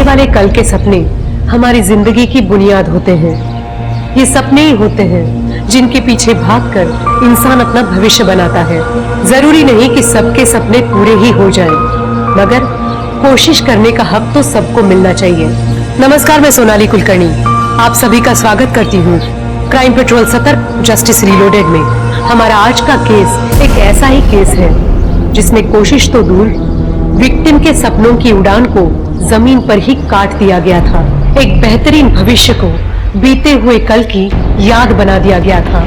वाले कल के सपने हमारी जिंदगी की बुनियाद होते हैं। ये सपने ही होते हैं जिनके पीछे भागकर इंसान अपना भविष्य बनाता है। जरूरी नहीं कि सबके सपने पूरे ही हो जाएं, मगर कोशिश करने का हक तो सबको मिलना चाहिए। नमस्कार, मैं सोनाली कुलकर्णी आप सभी का स्वागत करती हूँ क्राइम पेट्रोल सतर्क जस्टिस रीलोडेड में। हमारा आज का केस एक ऐसा ही केस है जिसमें कोशिश तो दूर, विक्टिम के सपनों की उड़ान को जमीन पर ही काट दिया गया था। एक बेहतरीन भविष्य को बीते हुए कल की याद बना दिया गया था।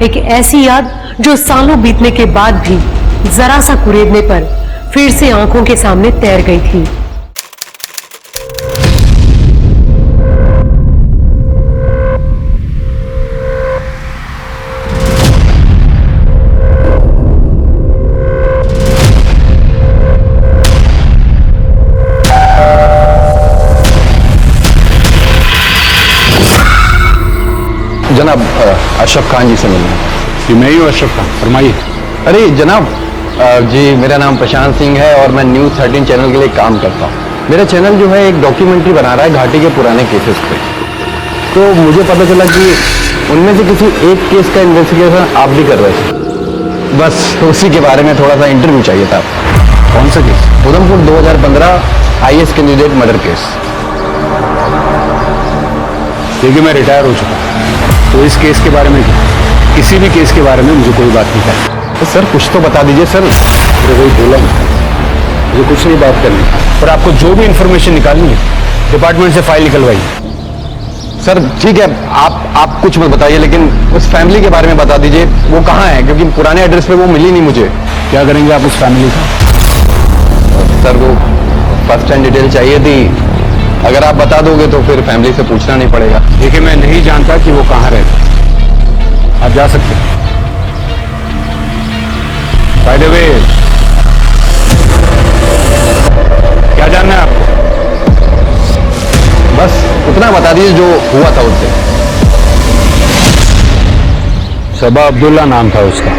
एक ऐसी याद जो सालों बीतने के बाद भी जरा सा कुरेदने पर फिर से आंखों के सामने तैर गई थी। जनाब, अशरफ खान जी से मिलना है। जी मैं ही हूँ अशरफ खान, फरमाइए। अरे जनाब, जी मेरा नाम प्रशांत सिंह है और मैं न्यूज़ 13 चैनल के लिए काम करता हूँ। मेरा चैनल जो है एक डॉक्यूमेंट्री बना रहा है घाटी के पुराने केसेस पे। तो मुझे पता चला कि उनमें से किसी एक केस का इन्वेस्टिगेशन आप भी कर रहे थे। बस उसी के बारे में थोड़ा सा इंटरव्यू चाहिए था। कौन सा case? Udhampur 2015 IAS candidate murder case. देखिए मैं रिटायर हो चुका हूँ, तो इस केस के बारे में किसी भी केस के बारे में मुझे कोई बात नहीं करनी। तो सर कुछ तो बता दीजिए सर। मुझे वही बोला, मुझे कुछ नहीं बात करनी, पर आपको जो भी इंफॉर्मेशन निकालनी है डिपार्टमेंट से फाइल निकलवाइए। सर ठीक है, आप कुछ मत बताइए, लेकिन उस फैमिली के बारे में बता दीजिए। वो कहाँ है? क्योंकि पुराने एड्रेस पे वो मिली नहीं मुझे। क्या करेंगे आप उस फैमिली का? सर वो फर्स्ट हैंड डिटेल चाहिए थी। अगर आप बता दोगे तो फिर फैमिली से पूछना नहीं पड़ेगा। देखिए मैं नहीं जानता कि वो कहाँ रहते, आप जा सकते हैं। बाय द वे, क्या जानना है आपको? बस उतना बता दीजिए जो हुआ था उससे। सबा अब्दुल्ला नाम था उसका।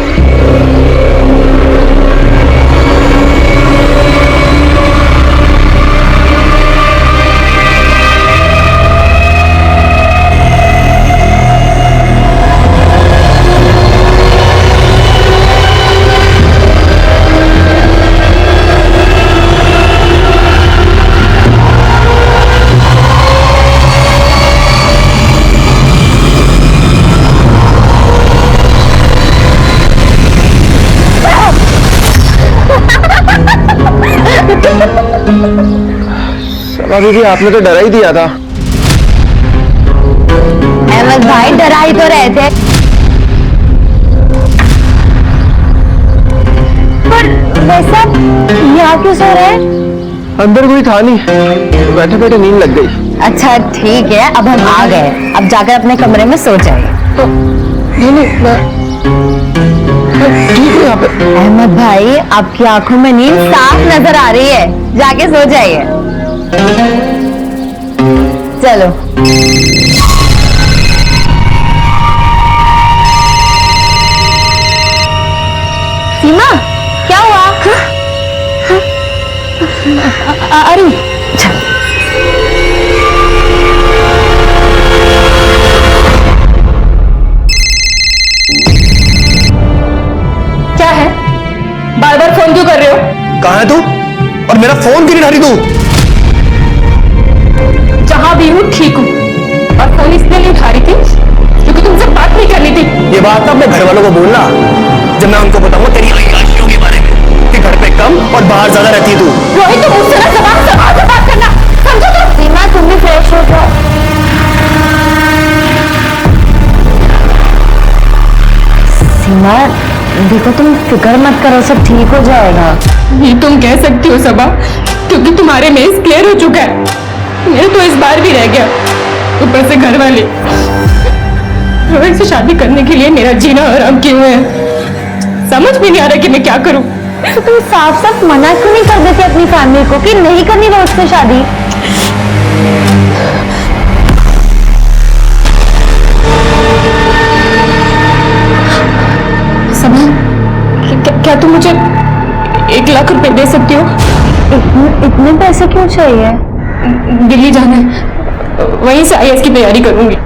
दीदी आपने तो डरा ही दिया था। अहमद भाई डरा ही तो रहे थे, पर वैसा यहाँ क्यों सो रहे हैं? अंदर कोई था नहीं, बैठे बैठे नींद लग गई। अच्छा ठीक है, अब हम आ गए, अब जाकर अपने कमरे में सो जाइए। तो नहीं मैं ठीक हूँ यहाँ पे। अहमद भाई आपकी आंखों में नींद साफ नजर आ रही है, जाके सो जाइए। चलो सीमा, क्या हुआ? अरे क्या है? बार बार फोन क्यों कर रहे हो? कहाँ है तू? और मेरा फोन क्यों नहीं उठा रही तू? जहाँ भी हूँ ठीक हूँ, और फोन इसलिए नहीं उठा रही थी क्योंकि तुमसे बात नहीं करनी थी। ये बात अपने घर वालों को बोलना, जब मैं उनको बताऊंगा तेरी आशियों के बारे में कि घर पे कम और बाहर ज्यादा रहती है तू। रोहित तुम मुझसे ना जबान संभाल कर बात करना, समझो? तो सीमा तुम भी फ्रेश हो जाओ। सीमा देखो, तुम फिक्र मत करो, सब ठीक हो जाएगा। ये तुम कह सकती हो सबा, क्योंकि तुम्हारे में क्लियर हो चुका है। मेरे तो इस बार भी रह गया, ऊपर से घर वाले रोहित से शादी करने के लिए मेरा जीना आराम किए हुए हैं। समझ में नहीं आ रहा कि मैं क्या करूं। तो तुम साफ साफ मना क्यों नहीं कर देते अपनी फैमिली को कि नहीं करनी रोहित से शादी? क्या तुम मुझे 1 लाख रुपए दे सकती हो? इतने पैसे क्यों चाहिए? दिल्ली जाना है, वहीं से आईएएस की तैयारी करूंगी।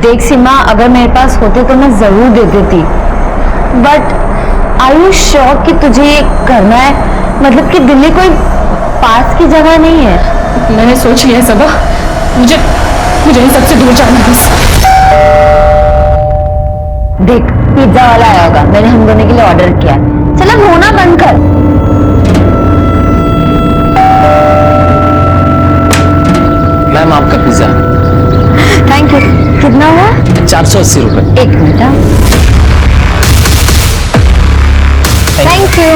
देख सीमा, अगर मेरे पास होते तो मैं जरूर दे देती, बट आर यू श्योर कि तुझे ये करना है? मतलब कि दिल्ली कोई पास की जगह नहीं है। मैंने सोच लिया सबा, मुझे मुझे इन सबसे दूर जाना है बस। देख, पिज्जा वाला आया होगा, मैंने हम दोनों के लिए ऑर्डर किया। चलो रोना बंद कर। मैम आपका पिज्जा थैंक यू। कितना हुआ? 480 रुपए। एक मिनट। Thank you.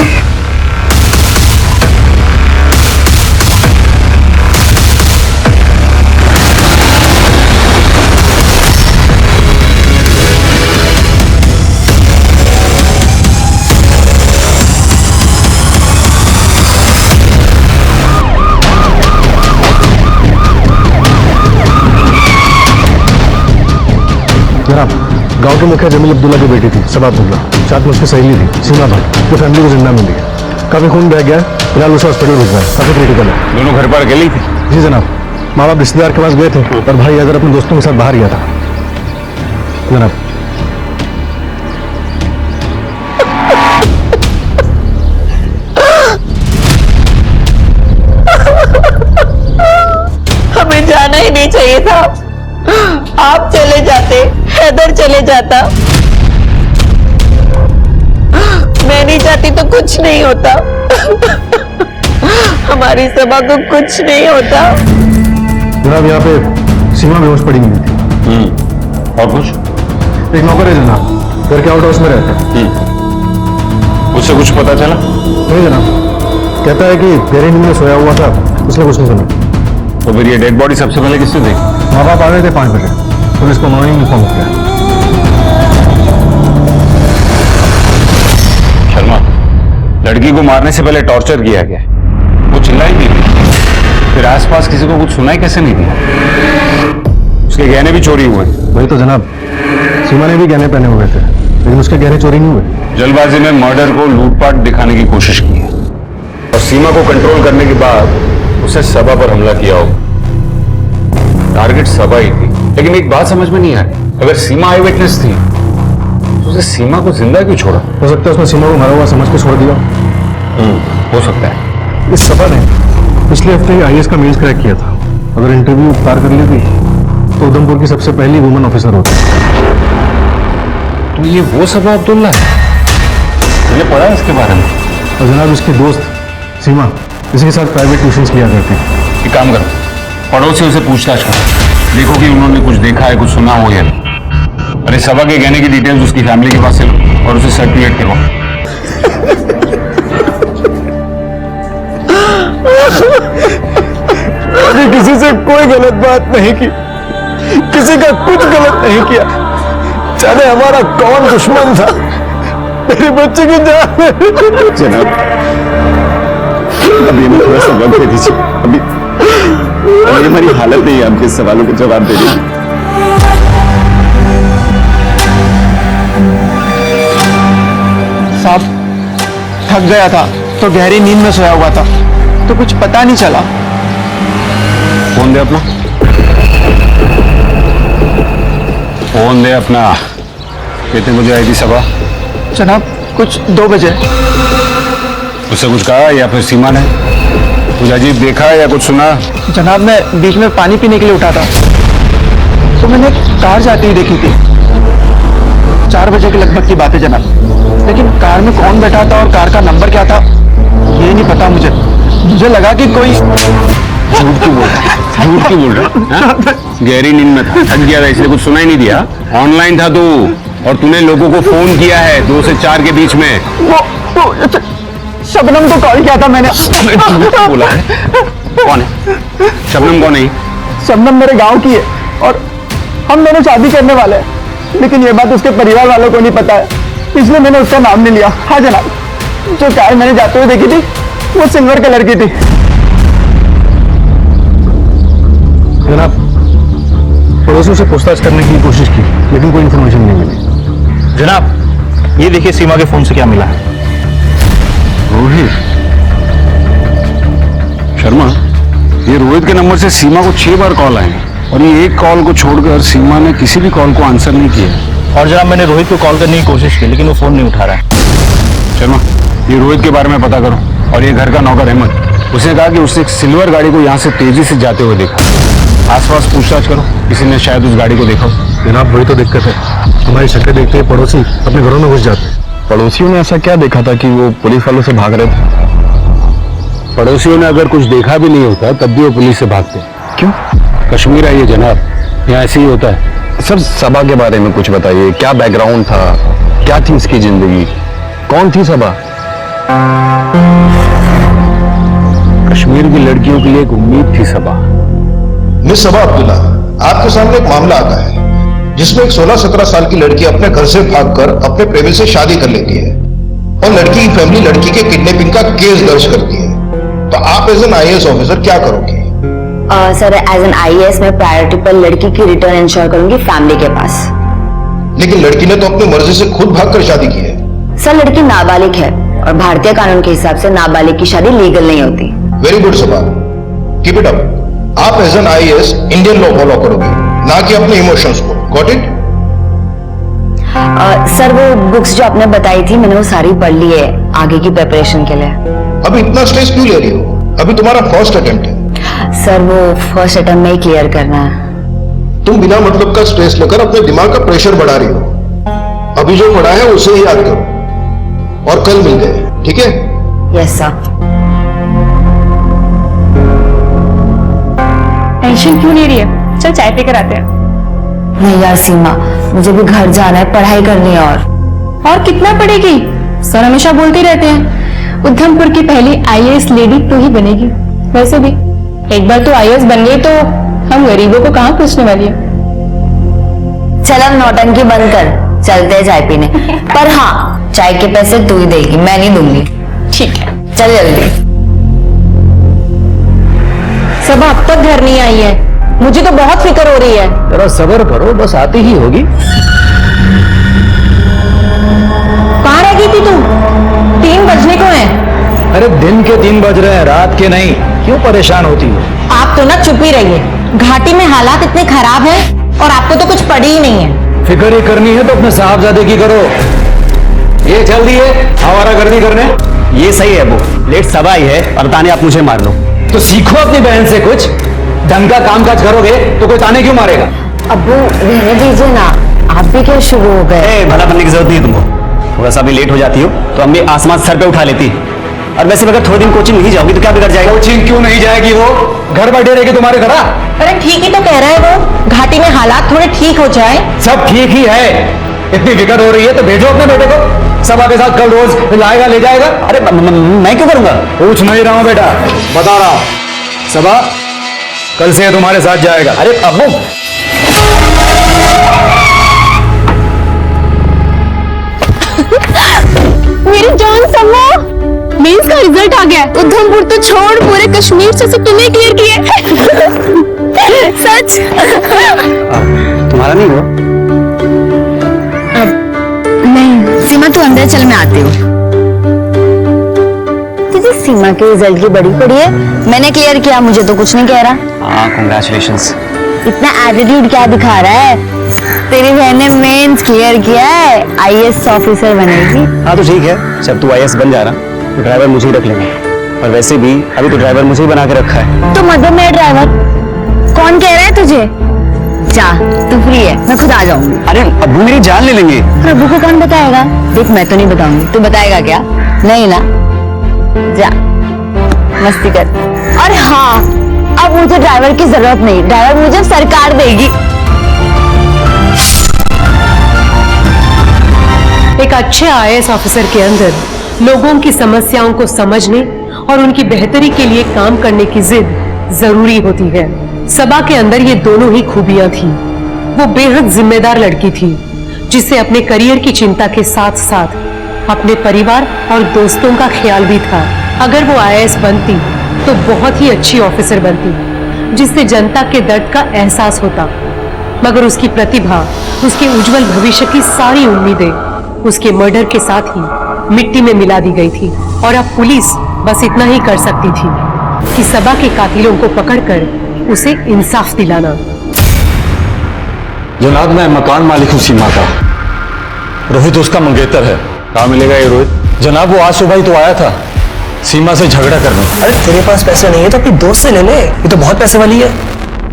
जनाब, गांव के मुखिया जमील अब्दुल्ला की बेटी थी सबा अब्दुल्ला, साथ में उसकी सहेली थी सीमा भाई, जो फैमिली को जिंदा मिली है। काफी खून बह गया है, फिलहाल उसे हॉस्पिटल भिजवाया है, काफी क्रिटिकल है। दोनों घर पर अकेली थी? जी जनाब, माँ बाप रिश्तेदार के पास गए थे और भाई अगर अपने दोस्तों के साथ बाहर गया था। जनाब, हमें जाना ही नहीं चाहिए था। आप चले जाते, हैदर चले जाता। मैं नहीं चाहती तो कुछ नहीं होता। हमारी सभा को कुछ नहीं होता। जनाब यहाँ पे सीमा बेहोश पड़ी हुई थी। और कुछ? एक नौकर है जनाब, घर के आउट हाउस में रहता है। उससे कुछ पता चला? नहीं जनाब, कहता है कि गहरी नींद में सोया हुआ था, उसने कुछ नहीं सुना। तो फिर ये डेड बॉडी सबसे पहले किसने देखी? माँ बाप आ गए थे 5 बजे, पुलिस को मॉर्निंग इन्फॉर्म किया। शर्मा, लड़की को मारने से पहले टॉर्चर किया गया, वो चिल्लाई भी थी, फिर आसपास किसी को कुछ सुनाई कैसे नहीं दिया? उसके गहने भी चोरी हुए। वही तो जनाब, सीमा ने भी गहने पहने हुए थे, लेकिन उसके गहने चोरी नहीं हुए। जल्दबाजी में मर्डर को लूटपाट दिखाने की कोशिश की है और सीमा को कंट्रोल करने के बाद उसे सबा पर हमला किया होगा। टारगेट सबा ही थी, लेकिन एक बात समझ में नहीं आई, अगर सीमा आई विटनेस थी तो उसे सीमा को जिंदा क्यों छोड़ा? हो सकता है उसने सीमा को मरा हुआ समझ के छोड़ दिया। हो सकता है। इस सभा ने पिछले हफ्ते ही आईएएस का मेंस क्रैक किया था। अगर इंटरव्यू पार कर लेती तो उधमपुर की सबसे पहली वुमेन ऑफिसर होती। तो ये वो सबा अब्दुल्ला है, मैंने पढ़ा है इसके बारे में। और जनाब, इसकी दोस्त सीमा इसी के साथ प्राइवेट ट्यूशंस लिया करती। एक काम करो, पड़ोसियों से पूछताछ करो, देखो कि उन्होंने कुछ देखा है, कुछ सुना हो या नहीं। अरे सबा के गहने की डिटेल्स उसकी फैमिली के पास से लो और उसे सर्टिफिकेट करवाओ। मैंने किसी से कोई गलत बात नहीं की, किसी का कुछ गलत नहीं किया। जाने हमारा कौन दुश्मन था, मेरे बच्चे की जान। जनाब, अभी थोड़ा सा वक्त दे दीजिए, अभी हमारी हालत नहीं है आपके सवालों के जवाब देने की। साहब, थक गया था तो गहरी नींद में सोया हुआ था, तो कुछ पता नहीं चला। फोन दे अपना, फोन दे अपना। कितने बजे आई थी सभा? जनाब, कुछ 2 बजे। उससे कुछ कहा या फिर सीमा ने कुछ अजीब देखा या कुछ सुना? जनाब, मैं बीच में पानी पीने के लिए उठा था तो मैंने कार जाती हुई देखी थी। 4 बजे के लगभग की बात है जनाब, लेकिन कार में कौन बैठा था और कार का नंबर क्या था ये नहीं पता मुझे। मुझे लगा कि कोई। झूठ क्यों बोल रहा है? झूठ क्यों बोल रहा है? गहरी नींद में था, थक गया था, इसलिए कुछ सुनाई नहीं दिया। ऑनलाइन था तू और तूने लोगों को फोन किया है 2 से 4 के बीच में। वो शबनम को कॉल किया था मैंने। झूठ बोला है? कौन है शबनम? कौन है? शबनम मेरे गांव की है और हम दोनों शादी करने वाले हैं, लेकिन ये बात उसके परिवार वालों को नहीं पता है, इसलिए मैंने उसका नाम नहीं लिया। हाँ जनाब, जो कार मैंने जाते हुए देखी थी वो सिल्वर कलर की थी। जनाब, पड़ोसियों से पूछताछ करने की कोशिश की, लेकिन कोई इन्फॉर्मेशन नहीं मिली। जनाब, ये देखिए सीमा के फोन से क्या मिला है। रोहित शर्मा, ये रोहित के नंबर से सीमा को 6 बार कॉल आए और ये एक कॉल को छोड़कर सीमा ने किसी भी कॉल को आंसर नहीं किया। और जनाब मैंने रोहित को कॉल करने की कोशिश की लेकिन वो फोन नहीं उठा रहा है। शर्मा, ये रोहित के बारे में पता करो। और ये घर का नौकर अहमद, उसने कहा कि उसने एक सिल्वर गाड़ी को यहाँ से तेजी से जाते हुए देखा। आसपास पूछताछ करो, किसी ने शायद उस गाड़ी को देखा हो। जनाब वही तो दिक्कत है, हमारी शक्लें देखते ही पड़ोसी अपने घरों में घुस जाते हैं। पड़ोसियों ने ऐसा क्या देखा था कि वो पुलिस वालों से भाग रहे थे? पड़ोसियों ने अगर कुछ देखा भी नहीं होता तब भी वो पुलिस से भागते। क्यों? कश्मीर है ये जनाब, यहाँ ऐसे ही होता है। सर सबा के बारे में कुछ बताइए, क्या बैकग्राउंड था, क्या थी इसकी जिंदगी, कौन थी सबा? कश्मीर की लड़कियों के लिए एक उम्मीद थी सबा। मिस सबा अब्दुल्ला, आपके सामने एक मामला आता है जिसमें एक 16-17 साल की लड़की अपने घर से भागकर अपने प्रेमी से शादी कर लेती है और लड़की की फैमिली लड़की के किडनैपिंग का केस दर्ज करती है। तो आप एज एन आईएएस ऑफिसर क्या करोगे? सर एज एन आईएएस मैं प्रायोरिटी पर लड़की की रिटर्न इंश्योर करूंगी फैमिली के पास। लेकिन लड़की ने तो अपनी मर्जी से खुद भागकर शादी की है। सर लड़की नाबालिग है और भारतीय कानून के हिसाब से नाबालिग की शादी लीगल नहीं होती। Very good Saba, keep it up. आप as an IAS Indian law follow करोगे, ना कि अपने इमोशंस को। Got it? सर वो बुक्स जो आपने बताई थी मैंने वो सारी पढ़ ली है आगे की प्रिपरेशन के लिए। अभी इतना स्ट्रेस क्यों ले रही हो? अभी तुम्हारा फर्स्ट अटेम्प्ट है। सर वो फर्स्ट अटेम्प्ट में ही क्लियर करना है। तुम बिना मतलब का स्ट्रेस लेकर अपने दिमाग का प्रेशर बढ़ा रही हो। अभी जो पढ़ा है उसे ही याद करो और कल मिलते हैं, ठीक है? Yes sir. टेंशन क्यों ले रही है? चल चाय पीकर आते हैं। नहीं यार सीमा, मुझे भी घर जाना है, पढ़ाई करनी है। और कितना पढ़ेगी? सर हमेशा बोलते रहते हैं उधमपुर की पहली आईएएस लेडी तो ही बनेगी। वैसे भी एक बार तो आईएएस बन गई तो हम गरीबों को कहाँ पूछने वाली है। चल अब नौटंकी बंद कर, चलते हैं चाय पीने। पर हाँ, चाय के पैसे तू ही देगी, मैं नहीं दूंगी। ठीक है, चल जल्दी। सब अब तक घर नहीं आई है, मुझे तो बहुत फिक्र हो रही है। जरा सब्र करो, बस आती ही होगी। कहाँ रह गई थी तू? 3 बजने को है। अरे दिन के 3 बज रहे हैं, रात के नहीं। क्यों परेशान होती हो? आप तो ना चुप ही रहिए। घाटी में हालात इतने खराब हैं और आपको तो कुछ पड़ी ही नहीं है। फिक्र ही करनी है तो अपने साहबजादे की करो। ये चल दी है हमारा गर्दी करने। ये सही है, वो लेट सबा आई है और ताने आप मुझे मार लो। तो सीखो अपनी बहन से कुछ। ढंग का काम काज करोगे तो कोई ताने क्यों मारेगा? अब्बू रहने दीजिए ना, आप भी क्या शुरू हो गए? भला बनने की जरूरत नहीं है तुमको। थोड़ा सा भी लेट हो जाती हो तो अम्मी आसमान सर पे उठा लेती। और वैसे अगर थोड़े दिन कोचिंग नहीं जाओगी तो क्या बिगड़ जाएगा? कोचिंग क्यों नहीं जाएगी? वो घर बैठे रहेगी तुम्हारे घर। अरे ठीक ही तो कह रहा है वो, घाटी में हालात थोड़े ठीक हो जाए। सब ठीक ही है। इतनी फिक्र हो रही है तो भेजो अपने बेटे को। सबा के साथ कल रोज लाएगा ले जाएगा। अरे मैं क्यों करूंगा? पूछ नहीं रहा हूं बेटा, बता रहा हूं। सबा कल से तुम्हारे साथ जाएगा। अरे अब्बू, मेरी जान सबा, मेंस का रिजल्ट आ गया। उधमपुर तो छोड़ पूरे कश्मीर से तूने क्लियर किया। सच? तुम्हारा नहीं हुआ? नहीं सीमा तू अंदर चल, मैं आती हूँ। तुझे सीमा के रिजल्ट की बड़ी पड़ी है। मैंने क्लियर किया, मुझे तो कुछ नहीं कह रहा। हाँ कांग्रेचुलेशंस। इतना एटीट्यूड क्या दिखा रहा है? तेरी बहन ने मेंस क्लियर किया है, आईएएस ऑफिसर बनेगी। हाँ तो ठीक है, जब तू आईएएस बन जा रहा तो ड्राइवर मुझे ही रख लेंगे। और वैसे भी अभी तो ड्राइवर मुझे ही बना के रखा है। तो मतलब मेरा ड्राइवर कौन कह रहा है तुझे? जा, तू फ्री है, मैं खुद आ जाऊंगी। अरे अब्बू मेरी जान ले लेंगे। और अब्बू को कौन बताएगा? देख मैं तो नहीं बताऊंगी, तू बताएगा क्या? नहीं ना, जा मस्ती कर। और हाँ, अब मुझे ड्राइवर की जरूरत नहीं, ड्राइवर मुझे सरकार देगी। एक अच्छे आईएएस ऑफिसर के अंदर लोगों की समस्याओं को समझने और उनकी बेहतरी के लिए काम करने की जिद जरूरी होती है। सबा के अंदर ये दोनों ही खूबियां थी। वो बेहद जिम्मेदार लड़की थी जिसे अपने करियर की चिंता के साथ साथ अपने परिवार और दोस्तों का ख्याल भी था। अगर वो आईएएस बनती तो बहुत ही अच्छी ऑफिसर बनती जिससे जनता के दर्द का एहसास होता। मगर उसकी प्रतिभा, उसके उज्जवल भविष्य की सारी उम्मीदें उसके मर्डर के साथ ही मिट्टी में मिला दी गई थी और अब पुलिस बस इतना ही कर सकती थी। कि सबा के कातिलों को पकड़कर उसे इंसाफ दिलाना। जनाब, मैं मकान मालिक हूँ सीमा का। रोहित उसका मंगेतर है। कहाँ मिलेगा ये रोहित? जनाब, वो आज सुबह ही तो आया था सीमा से झगड़ा करने। अरे तेरे पास पैसे नहीं है तो अपनी दोस्त से ले ले, ये तो बहुत पैसे वाली है।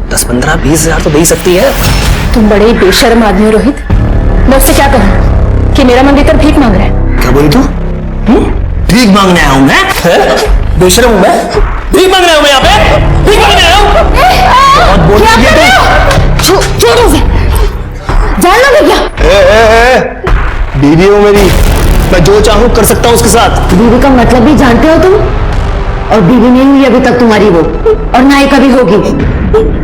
10, 15, 20 हजार तो दे ही सकती है। तुम बड़े ही बेशर्म आदमी हो रोहित। मैं उससे क्या कहूँ कि मेरा मंगेतर भीख मांग रहा है। क्या बोली तू? भीख मांगने आया हूँ मैं? बेशर्म हूँ मैं? भीख मांगने आया हूँ मैं यहाँ पे? भीख मांगने आया हूँ? बहुत बोल रही है तू। छोड़ो उसे, जान लोगे क्या? बीवी हो मेरी, मैं जो चाहूँ कर सकता हूँ उसके साथ। बीवी का मतलब भी जानते हो तुम? और बीवी नहीं हुई अभी तक तुम्हारी वो, और ना ही कभी होगी।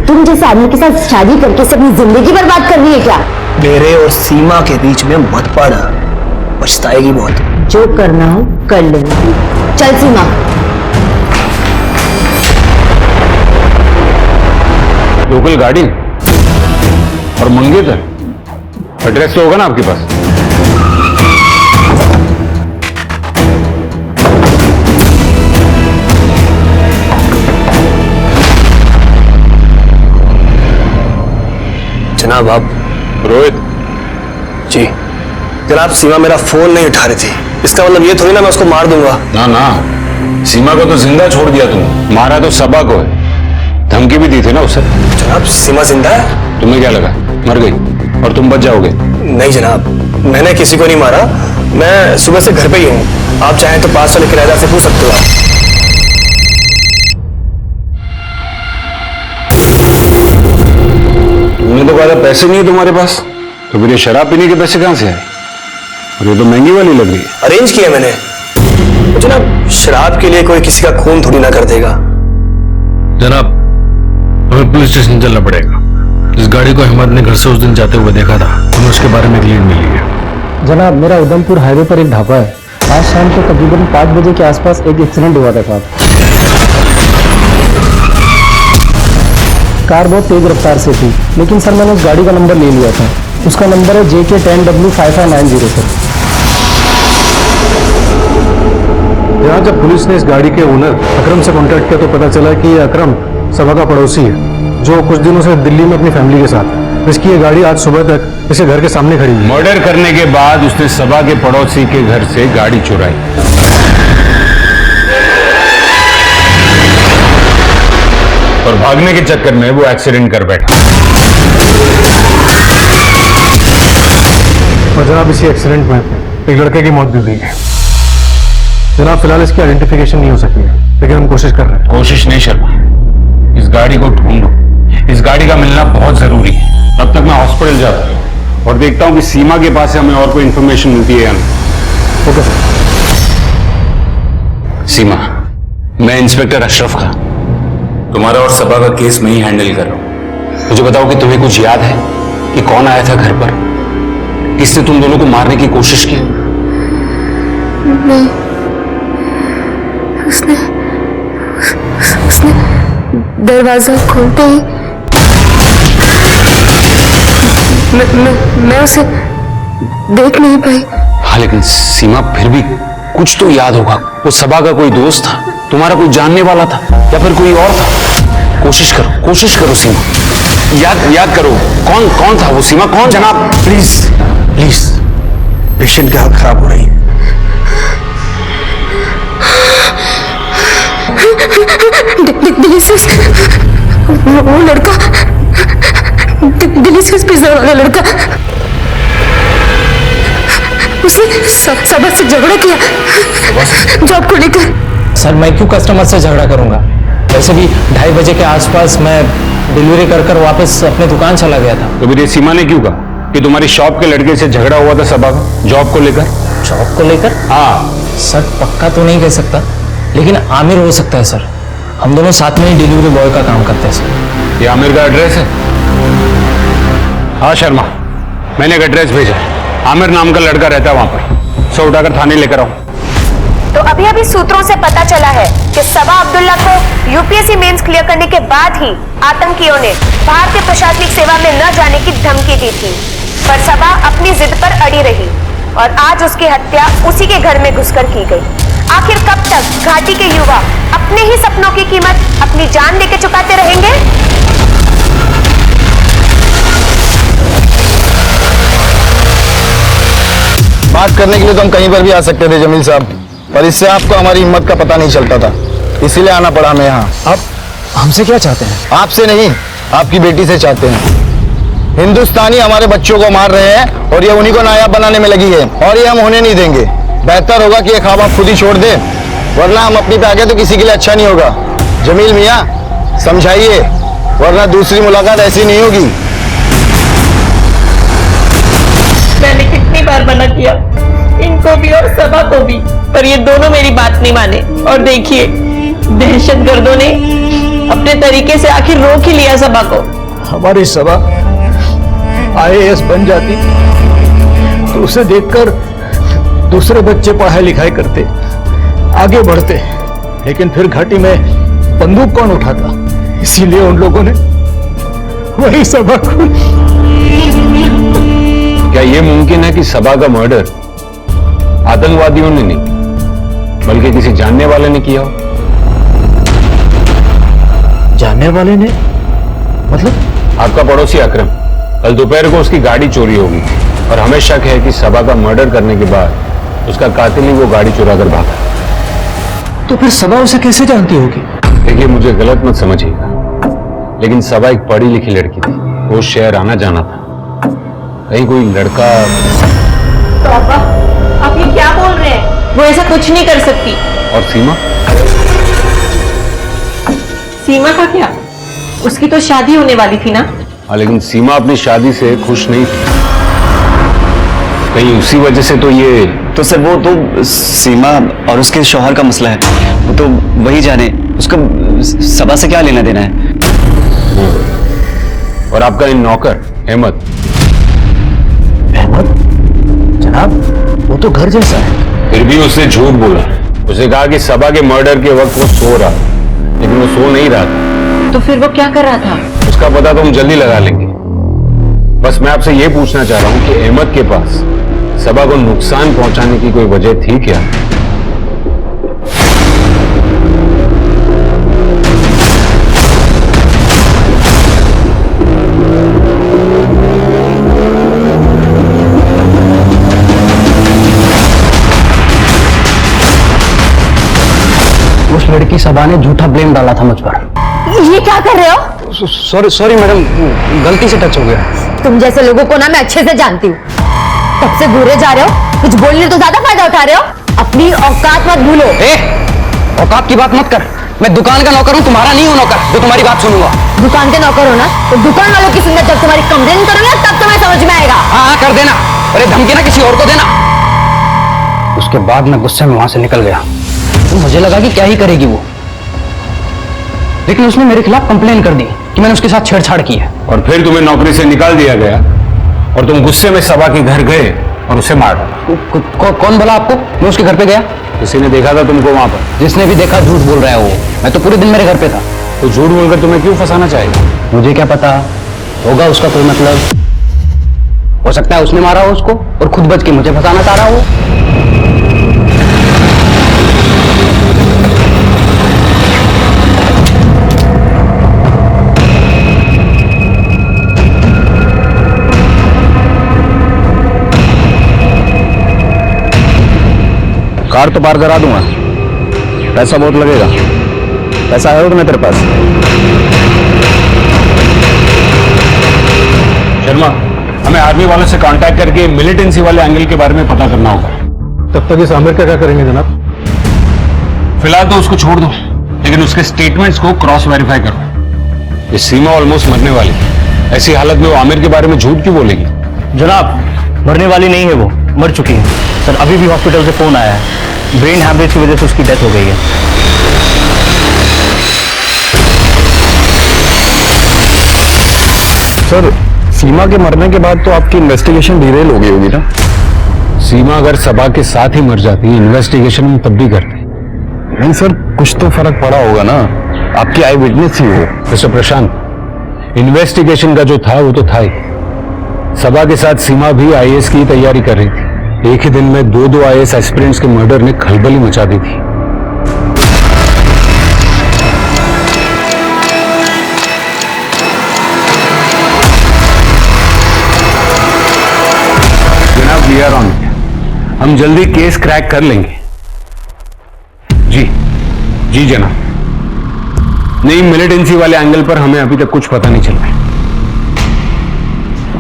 तुम जिस आदमी के साथ शादी करके से अपनी जिंदगी बर्बाद कर रही है क्या? मेरे और सीमा के बीच में मत पड़ा, पछताएगी बहुत। जो करना हो कर लेना। चल सीमा। लोकल गाड़ी और मंगेतर, एड्रेस तो होगा ना आपके पास? जनाब आप? रोहित जी जनाब, सीमा मेरा फोन नहीं उठा रही थी, इसका मतलब ये थोड़ी ना मैं उसको मार दूंगा। ना ना, सीमा को तो जिंदा छोड़ दिया तुम, मारा तो सबा को है। धमकी भी दी थी ना उसे। जनाब सीमा जिंदा है? तुम्हें क्या लगा मर गई और तुम बच जाओगे? नहीं जनाब, मैंने किसी को नहीं मारा, मैं सुबह से घर पे ही हूँ। आप चाहें तो पास वाले किराएदार से पूछ सकते हो आप। तुमने तो कहा था पैसे नहीं है तुम्हारे पास, तो फिर ये शराब पीने के पैसे कहां से आए? और ये तो महंगी वाली लग रही है। अरेंज किया मैंने। जनाब शराब के लिए कोई किसी का खून थोड़ी ना कर देगा। जनाब, हमें पुलिस स्टेशन चलना पड़ेगा। इस गाड़ी को अहमद ने घर से उस दिन जाते हुए देखा था, हमें उसके बारे में एक लीड मिली है। जनाब, मेरा उधमपुर हाईवे पर एक ढाबा है। आज शाम को तकरीबन 5 बजे के आसपास एक एक्सीडेंट हुआ था साहब। कार बहुत तेज रफ्तार से थी, लेकिन सर मैंने उस गाड़ी का नंबर ले लिया था। उसका नंबर है JK10W5590 सर। यहाँ जब पुलिस ने इस गाड़ी के ओनर अकरम से कांटेक्ट किया तो पता चला कि ये अकरम सबा का पड़ोसी है, जो कुछ दिनों से दिल्ली में अपनी फैमिली के साथ है। इसकी ये गाड़ी आज सुबह तक इसके घर के सामने खड़ी है। मर्डर करने के बाद उसने सबा के पड़ोसी के घर से गाड़ी चुराई और भागने के चक्कर में वो एक्सीडेंट कर बैठा। और जनाब, इसी एक्सीडेंट में एक लड़के की मौत भी हुई है। जनाब, फिलहाल इसकी आइडेंटिफिकेशन नहीं हो सकी है, लेकिन हम कोशिश कर रहे हैं। कोशिश नहीं शर्मा, इस गाड़ी को ढूंढो। इस गाड़ी का मिलना बहुत जरूरी है। तब तक मैं हॉस्पिटल जाता हूँ और देखता हूँ कि सीमा के पास से हमें और कोई इंफॉर्मेशन मिलती है या नहीं। Okay sir. सीमा, मैं इंस्पेक्टर अशरफ का तुम्हारा और सबा का केस मैं ही हैंडल कर रहा हूँ। मुझे बताओ कि तुम्हें कुछ याद है कि कौन आया था घर पर, किसने तुम दोनों को मारने की कोशिश की? नहीं, उसने दरवाजा खोलते ही मैं उसे देख नहीं पाई। हाँ, लेकिन सीमा फिर भी कुछ तो याद होगा। वो सबा का कोई दोस्त था, तुम्हारा कोई जानने वाला था, या फिर कोई और था? कोशिश करो सीमा, याद करो कौन था वो? सीमा कौन? जनाब प्लीज प्लीज, पेशेंट की हालत खराब हो रही है। वो लड़का, डिलीशियस पिज्जा वाला लड़का, उसने सबा से झगड़ा किया जॉब को लेकर। सर, मैं क्यों कस्टमर से झगड़ा करूंगा? वैसे भी 2:30 बजे के आसपास मैं डिलीवरी कर वापस अपने दुकान चला गया था। तो फिर ये सीमा ने क्यों कहा कि तुम्हारी शॉप के लड़के से झगड़ा हुआ था सबा का जॉब को लेकर? जॉब को लेकर? हाँ सर, पक्का तो नहीं कह सकता, लेकिन आमिर हो सकता है सर। हम दोनों साथ में ही डिलीवरी बॉय का काम करते हैं सर। ये आमिर का एड्रेस है? हाँ शर्मा, मैंने एक एड्रेस भेजा है। आमिर नाम का लड़का रहता है वहां पर। सो उठाकर थाने लेकर आओ। तो अभी सूत्रों से पता चला है कि सबा अब्दुल्ला को यूपीएससी मेंस क्लियर करने के बाद ही आतंकियों ने भारतीय प्रशासनिक सेवा में न जाने की धमकी दी थी, पर सबा अपनी जिद पर अड़ी रही और आज उसकी हत्या उसी के घर में घुसकर की गई। आखिर कब तक घाटी के युवा अपने ही सपनों की कीमत अपनी जान देके चुकाते रहेंगे? बात करने के लिए तो हम कहीं पर भी आ सकते थे जमील साहब, पर इससे आपको हमारी हिम्मत का पता नहीं चलता था, इसीलिए आना पड़ा हमें यहाँ। आप हमसे क्या चाहते हैं? आपसे नहीं, आपकी बेटी से चाहते हैं। हिंदुस्तानी हमारे बच्चों को मार रहे हैं और ये उन्हीं को नायाब बनाने में लगी है, और ये हम होने नहीं देंगे। बेहतर होगा कि ये ख्वाब आप खुद ही छोड़ दें, वरना हम अपनी पे आ गए तो किसी के लिए अच्छा नहीं होगा। जमील मियाँ समझाइए, वरना दूसरी मुलाकात ऐसी नहीं होगी। मैंने कितनी बार मना किया इनको भी और सबा को भी, पर ये दोनों मेरी बात नहीं माने। और देखिए, दहशतगर्दों ने अपने तरीके से आखिर रोक ही लिया सबा को। हमारी सबा IAS बन जाती तो उसे देखकर दूसरे बच्चे पढ़ाई लिखाई करते, आगे बढ़ते, लेकिन फिर घाटी में बंदूक कौन उठाता, इसीलिए उन लोगों ने वही सबा को। क्या यह मुमकिन है कि सबा का मर्डर आतंकवादियों ने नहीं बल्कि किसी जानने वाले ने किया हो? जानने वाले ने? मतलब? आपका पड़ोसी अकरम, कल दोपहर को उसकी गाड़ी चोरी होगी और हमें शक है कि सबा का मर्डर करने के बाद उसका कातिल ही वो गाड़ी चुरा कर भागा। तो फिर सबा उसे कैसे जानती होगी? देखिए, मुझे गलत मत समझिएगा, लेकिन सबा एक पढ़ी लिखी लड़की थी, वो शहर आना जाना था। कहीं कोई लड़का। तो आप ये क्या बोल रहे हैं? वो ऐसा कुछ नहीं कर सकती। और सीमा? सीमा का क्या? उसकी तो शादी होने वाली थी ना। हाँ, लेकिन सीमा अपनी शादी से खुश नहीं थी, कहीं उसी वजह से तो ये। तो सर वो तो सीमा और उसके शौहर का मसला है, वो तो वही जाने, उसका सबा से क्या लेना देना है। और आपका इन नौकर अहमद? अहमद? जनाब, वो तो घर जैसा है। फिर भी उसने झूठ बोला। उसने कहा कि सबा के मर्डर के वक्त वो सो रहा, लेकिन वो सो नहीं रहा था। तो फिर वो क्या कर रहा था? उसका पता तो हम जल्दी लगा लेंगे। बस मैं आपसे ये पूछना चाह रहा हूं कि अहमद के पास सबा को नुकसान पहुंचाने की कोई वजह थी क्या? उस लड़की सबा ने झूठा ब्लेम डाला था मुझ पर। ये क्या कर रहे हो? सॉरी मैडम, गलती से टच हो गया। तुम जैसे लोगों को ना मैं अच्छे से जानती हूँ। कब से घूरे जा रहे हो? कुछ बोलने तो ज्यादा फायदा उठा रहे हो। अपनी औकात मत भूलो। औकात की बात मत कर, मैं दुकान का नौकर हूँ, तुम्हारा नहीं हूँ नौकर जो तुम्हारी बात सुनूंगा। दुकान के नौकर हो ना, तो दुकान वालों की सुनना जब तुम्हारी कंप्लेन करोगे तब तुम्हें समझ में आएगा। हाँ कर देना, अरे धमकी ना किसी और को देना। उसके बाद मैं गुस्से में वहां से निकल गया, तो मुझे लगा कि क्या ही करेगी वो, लेकिन उसने मेरे खिलाफ कंप्लेन कर दी कि मैंने उसके साथ छेड़छाड़ की है। और फिर तुम्हें नौकरी से निकाल दिया गया और तुम गुस्से में सबा के घर गए और उसे मार डाला। कौन बोला आपको मैं उसके घर पे गया? किसी ने देखा था तुमको वहां पर? जिसने भी देखा झूठ बोल रहा है वो। मैं तो पूरे दिन मेरे घर पे था। तो झूठ बोलकर तुम्हें क्यों फंसाना चाहेगा? मुझे क्या पता, होगा उसका कोई मतलब। हो सकता है उसने मारा हो उसको और खुद बच के मुझे फंसाना चाह रहा हो। कार तो पार करा दूंगा, पैसा बहुत लगेगा। पैसा है ना तेरे पास? शर्मा, हमें आर्मी वालों से कांटेक्ट करके मिलिटेंसी वाले एंगल के बारे में पता करना होगा। तब तक इस आमिर का क्या करेंगे जनाब? फिलहाल तो उसको छोड़ दो, लेकिन उसके स्टेटमेंट्स को क्रॉस वेरीफाई करो। ये सीमा ऑलमोस्ट मरने वाली, ऐसी हालत में वो आमिर के बारे में झूठ क्यों बोलेगी? जनाब, मरने वाली नहीं है, वो मर चुकी है सर। अभी भी हॉस्पिटल से फोन आया है, ब्रेन हैमरेज की वजह से उसकी डेथ हो गई है। सर, सीमा के मरने के बाद तो आपकी इन्वेस्टिगेशन डिरेल हो गई होगी ना? सीमा अगर सबा के साथ ही मर जाती, इन्वेस्टिगेशन हम तब भी करते। नहीं सर, कुछ तो फर्क पड़ा होगा ना, आपकी आई विटनेस ही हो। मिस्टर प्रशांत, इन्वेस्टिगेशन का जो था वो तो था ही। सबा के साथ सीमा भी IAS की तैयारी कर रही थी, एक ही दिन में दो आईएएस एस्पिरेंट्स के मर्डर ने खलबली मचा दी थी। जनाब, वी आर ऑन इट। हम जल्दी केस क्रैक कर लेंगे। जी जनाब। नहीं, मिलिटेंसी वाले एंगल पर हमें अभी तक कुछ पता नहीं चल रहा है।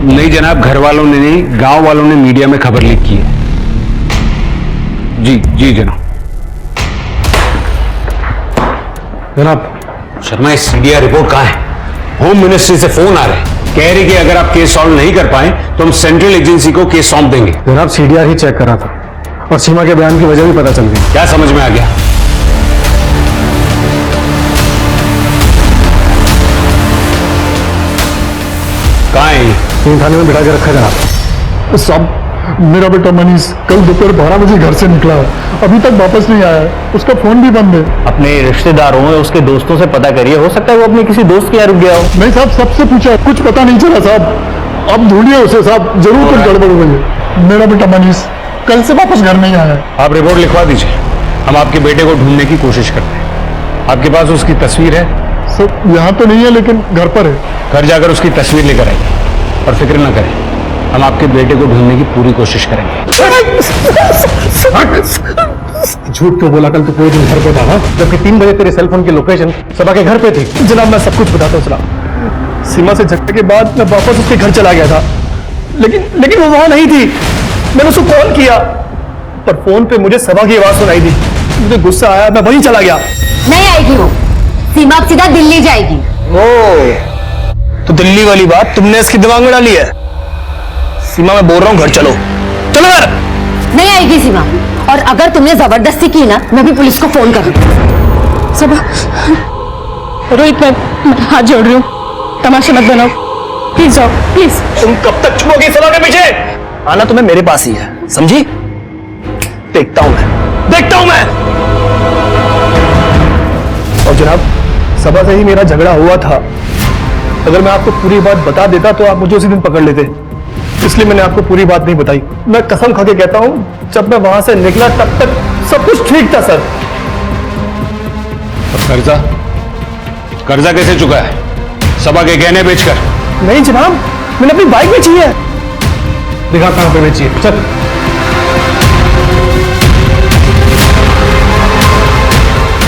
नहीं जनाब, घर वालों ने नहीं, गांव वालों ने मीडिया में खबर लीक की है। जी जनाब। जनाब, शर्मा, इस सीडीआर रिपोर्ट कहां है? होम मिनिस्ट्री से फोन आ रहे हैं, कह रहे कि अगर आप केस सॉल्व नहीं कर पाए तो हम सेंट्रल एजेंसी को केस सौंप देंगे। जनाब, सीडीआर ही चेक करा था और सीमा के बयान की वजह भी पता चल गई। क्या समझ में आ गया? कहां है? तीन थाने में बिठा के रखा जनाब। साहब, मेरा बेटा मनीष कल दोपहर 12 बजे घर से निकला है, अभी तक वापस नहीं आया है। उसका फोन भी बंद है। अपने रिश्तेदारों या उसके दोस्तों से पता करिए, हो सकता है वो अपने किसी दोस्त के यहाँ रुक गया हो। नहीं साहब, सबसे पूछा, कुछ पता नहीं चला साहब। अब ढूंढिए उसे साहब, जरूर कुछ गड़बड़ हुई है। मेरा बेटा मनीष कल से वापस घर नहीं आया है। आप रिपोर्ट लिखवा दीजिए, हम आपके बेटे को ढूंढने की कोशिश करते हैं। आपके पास उसकी तस्वीर है? सर, यहाँ तो नहीं है, लेकिन घर पर है। घर जाकर उसकी तस्वीर लेकर आइए और फिक्र न करें, हम आपके बेटे को ढूंढने की पूरी कोशिश करेंगे। झूठ क्यों बोला? कल तो पूरे दिन घर पे था ना, जबकि 3 बजे तेरे सेलफोन की लोकेशन सबा के घर पे थी। जनाब, मैं सब कुछ बताता हूँ जनाब। सीमा से झगड़े के बाद मैं वापस उसके घर चला गया था, लेकिन वो वहां नहीं थी। मैंने उसको कॉल किया पर फोन पे मुझे सबा की आवाज सुनाई दी। मुझे गुस्सा आया, मैं वहीं चला गया। नहीं आएगी वो, सीमा अब सीधा दिल्ली जाएगी। तो दिल्ली वाली बात तुमने इसके दिमाग में डाली है? सीमा, मैं बोल रहा हूँ घर चलो, चलो यार। नहीं आएगी सीमा, और अगर तुमने जबरदस्ती की ना, मैं भी पुलिस को फोन करूँ। सबा, रोहित, मैं हाथ जोड़ रही हूँ, तमाशा मत बनाओ, प्लीज जाओ, प्लीज। तुम कब तक छुपोगी सबा के पीछे? आना तुम्हें मेरे पास ही है, समझी? देखता हूं मैं। और जनाब, सबा से ही मेरा झगड़ा हुआ था। अगर मैं आपको पूरी बात बता देता तो आप मुझे उसी दिन पकड़ लेते, इसलिए मैंने आपको पूरी बात नहीं बताई। मैं कसम खा के कहता हूं, जब मैं वहां से निकला तब तक सब कुछ ठीक था सर। कर्जा कैसे चुका है? सबा के गहने बेचकर? नहीं जनाब, मैंने अपनी बाइक बेची है। दिखा कहां पे बेची है, चल।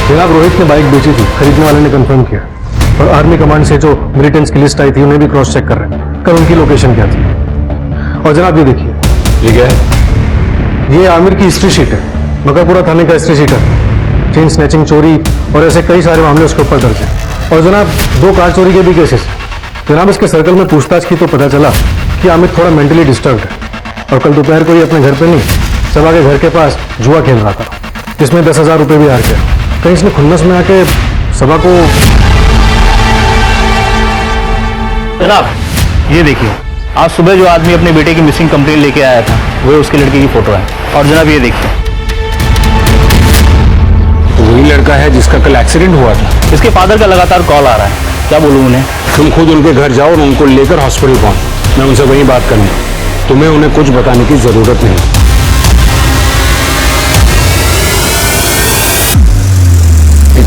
जनाब, रोहित ने बाइक बेची थी, खरीदने वाले ने कंफर्म किया, और आर्मी कमांड से जो मिलिटेंट्स की लिस्ट आई थी उन्हें भी क्रॉस चेक कर रहे हैं, कल उनकी लोकेशन क्या थी। और जनाब, ये देखिए, ठीक है, ये आमिर की हिस्ट्री शीट है, मकरपुरा थाने का हिस्ट्री शीट है। चेन स्नैचिंग, चोरी और ऐसे कई सारे मामले उसके ऊपर दर्ज हैं। और जनाब, 2 कार चोरी के भी केसेस। जनाब, इसके सर्कल में पूछताछ की तो पता चला कि आमिर थोड़ा मेंटली डिस्टर्ब है, और कल दोपहर को ही अपने घर पे नहीं, सबा के घर के पास जुआ खेल रहा था, जिसमें 10,000 रुपये भी हार गया। कहीं इसने खुन्नस में आके सबा को। जनाब, ये देखिए, आज सुबह जो आदमी अपने बेटे की मिसिंग कंप्लेंट लेके आया था, वो उसके लड़के की फोटो है। और जनाब, ये देखिए, तो वही लड़का है जिसका कल एक्सीडेंट हुआ था। इसके फादर का लगातार कॉल आ रहा है। क्या बोलूं उन्हें? तुम खुद उनके घर जाओ और उनको लेकर हॉस्पिटल पहुंच, मैं उनसे वही बात करनी। तुम्हें उन्हें कुछ बताने की जरूरत नहीं।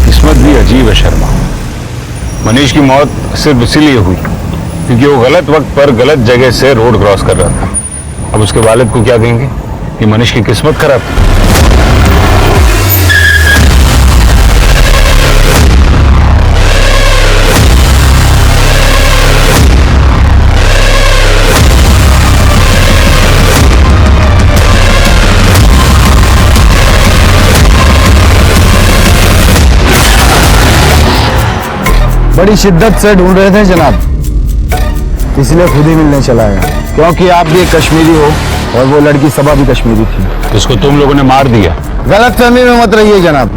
किस्मत भी अजीब है शर्मा। मनीष की मौत सिर्फ इसीलिए हुई क्योंकि वो गलत वक्त पर गलत जगह से रोड क्रॉस कर रहा था। अब उसके वालिद को क्या कहेंगे कि मनीष की किस्मत खराब थी। बड़ी शिद्दत से ढूंढ रहे थे जनाब, इसलिए खुद ही मिलने चला गया, क्योंकि आप भी एक कश्मीरी हो और वो लड़की सबा भी कश्मीरी थी। इसको तुम लोगों ने मार दिया। गलतफहमी में मत रहिए जनाब,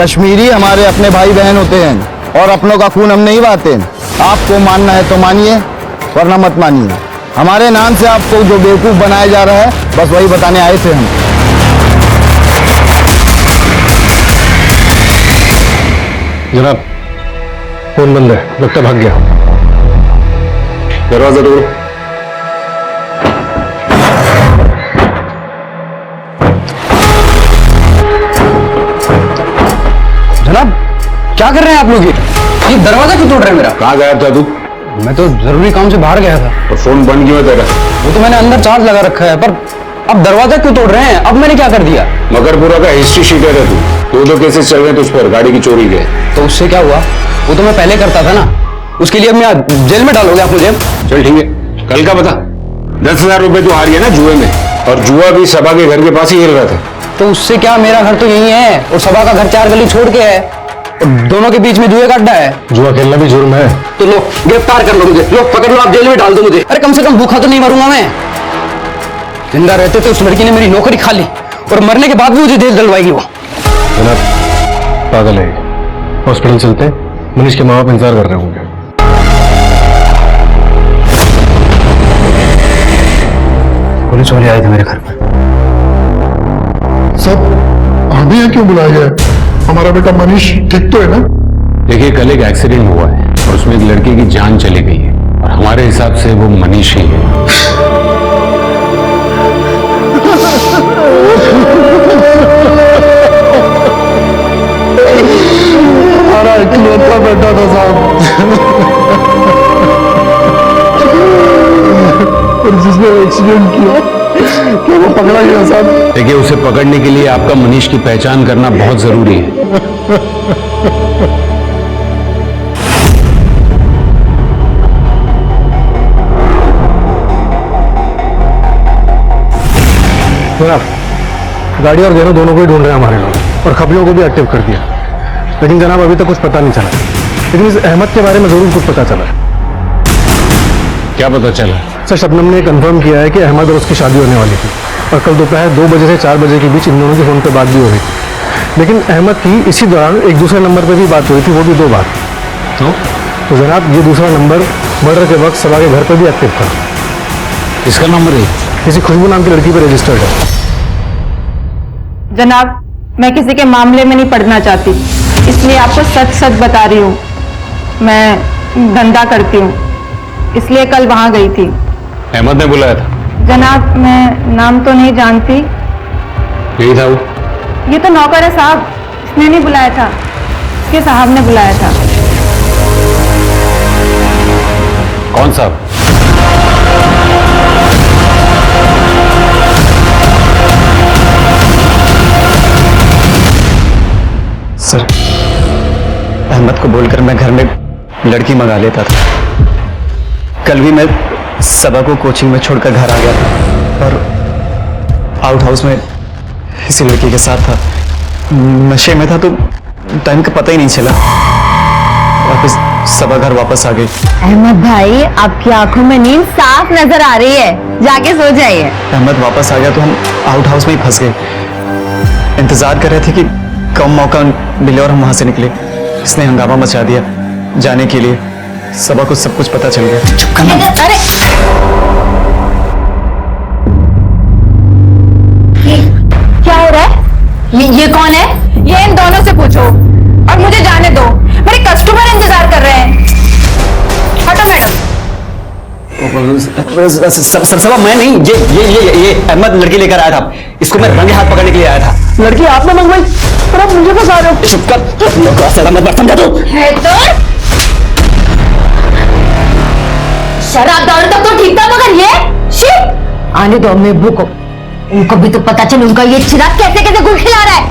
कश्मीरी हमारे अपने भाई बहन होते हैं और अपनों का खून हम नहीं बहाते। आपको मानना है तो मानिए, वरना मत मानिए। हमारे नाम से आपको जो बेवकूफ बनाया जा रहा है, बस वही बताने आए थे हम। जनाब, फोन बंद है, लगता भाग गया। दरवाजा खोलो। क्या कर रहे हैं आप लोग? ये दरवाजा क्यों तोड़ रहे हैं मेरा? कहाँ गया था तू? मैं तो जरूरी काम से बाहर गया था। और फोन बंद क्यों है तेरा? वो तो मैंने अंदर चार्ज लगा रखा है, पर अब दरवाजा क्यों तोड़ रहे हैं? अब मैंने क्या कर दिया? मकरपुरा का हिस्ट्री शीटर है तू। दो केसेस चल रहे हैं तुझ पर गाड़ी की चोरी के। तो उससे क्या हुआ? वो तो मैं पहले करता था ना। उसके लिए अब मैं जेल में डालोगे आप मुझे? चल ठीक है, कल का बता। 10,000 रुपए तू हार गया ना जुए में, और जुआ भी सभा के घर के पास ही खेल रहा था। तो उससे क्या, मेरा घर तो यही है और सभा का घर 4 गली छोड़ के है, और दोनों के बीच में जुए का अड्डा है। जुआ खेलना भी जुर्म है। तो लो गिरफ्तार कर लो मुझे, लो पकड़ लो, आप जेल में डाल दो मुझे। अरे कम से कम भूखा तो नहीं मरूंगा मैं। जिंदा रहते तो उस लड़की ने मेरी नौकरी खा ली, और मरने के बाद भी मुझे जेल डलवाएगी वो। जनाब पागल है, हॉस्पिटल चलते हैं, मनीष के माँ बाप इंतजार कर रहे होंगे। पुलिस वाले आए थे मेरे घर पर। सब हमें यहाँ क्यों बुलाया गया है? हमारा बेटा मनीष ठीक तो है ना? देखिए कल एक एक्सीडेंट हुआ है और उसमें एक लड़की की जान चली गई है, और हमारे हिसाब से वो मनीष ही है। हमारा इकलौता बेटा था साहब, और जिसने एक्सीडेंट किया क्या वो पकड़ा गया साहब? देखिए उसे पकड़ने के लिए आपका मनीष की पहचान करना बहुत जरूरी है। जनाब गाड़ी और गहनों दोनों को ही ढूंढ रहे हैं हमारे लोग, और खबरों को भी एक्टिव कर दिया, लेकिन जनाब अभी तक कुछ पता नहीं चला। लेकिन इस अहमद के बारे में जरूर कुछ पता चला। क्या पता चला? सर शबनम ने कंफर्म किया है कि अहमद और उसकी शादी होने वाली थी, और कल दोपहर 2 बजे से 4 बजे के बीच इन दोनों की फोन पे बात भी हो रही थी। लेकिन अहमद की इसी दौरान एक दूसरे नंबर पे भी बात हुई थी, वो भी 2 बार। तो जनाब ये दूसरा नंबर मर्डर के वक्त सभा के घर पे भी एक्टिव था। इसका नंबर है किसी खुशबू नाम की लड़की पे रजिस्टर्ड है। जनाब मैं किसी के मामले में नहीं पड़ना चाहती, इसलिए आपको सच सच बता रही हूँ। मैं धंधा करती हूँ, इसलिए कल वहां गई थी। अहमद ने बुलाया था? जनाब मैं नाम तो नहीं जानती। यही था वो? ये तो नौकर है साहब, इसने नहीं बुलाया था, इसके साहब ने बुलाया था। कौन साहब? सर अहमद को बोलकर मैं घर में लड़की मंगा लेता था। कल भी मैं सबा को कोचिंग में छोड़कर घर आ गया था, और आउट हाउस में इसी लड़की के साथ था। नशे में था तो टाइम का पता ही नहीं चला। वापस सबा घर वापस आ गई। अहमद भाई आपकी आंखों में नींद साफ नजर आ रही है, जाके सो जाइए। अहमद वापस आ गया तो हम आउट हाउस में ही फंस गए। इंतजार कर रहे थे कि कम मौका मिले और हम वहां से निकले। इसने हंगामा मचा दिया जाने के लिए। सबा को सब कुछ पता चल गया। चुप करना। अरे क्या हो रहा है? ये कौन है? ये इन दोनों से पूछो और मुझे जाने दो, मेरे कस्टमर इंतजार कर रहे हैं। हटो मैडम। सर सबा मैं नहीं, ये अहमद लड़की लेकर आया था। इसको मैं रंगे हाथ पकड़ने के लिए आया था। लड़की आपने मंगवाई, पर आप मुझे फंसा रहे हो। चुप कर, मत समझा तू। शराब दारू तक तो ठीक था, मगर ये शिट। आने दो अम्मी अब्बू को, उनको भी तो पता चले उनका ये चिराग कैसे कैसे गुल खिला रहा है।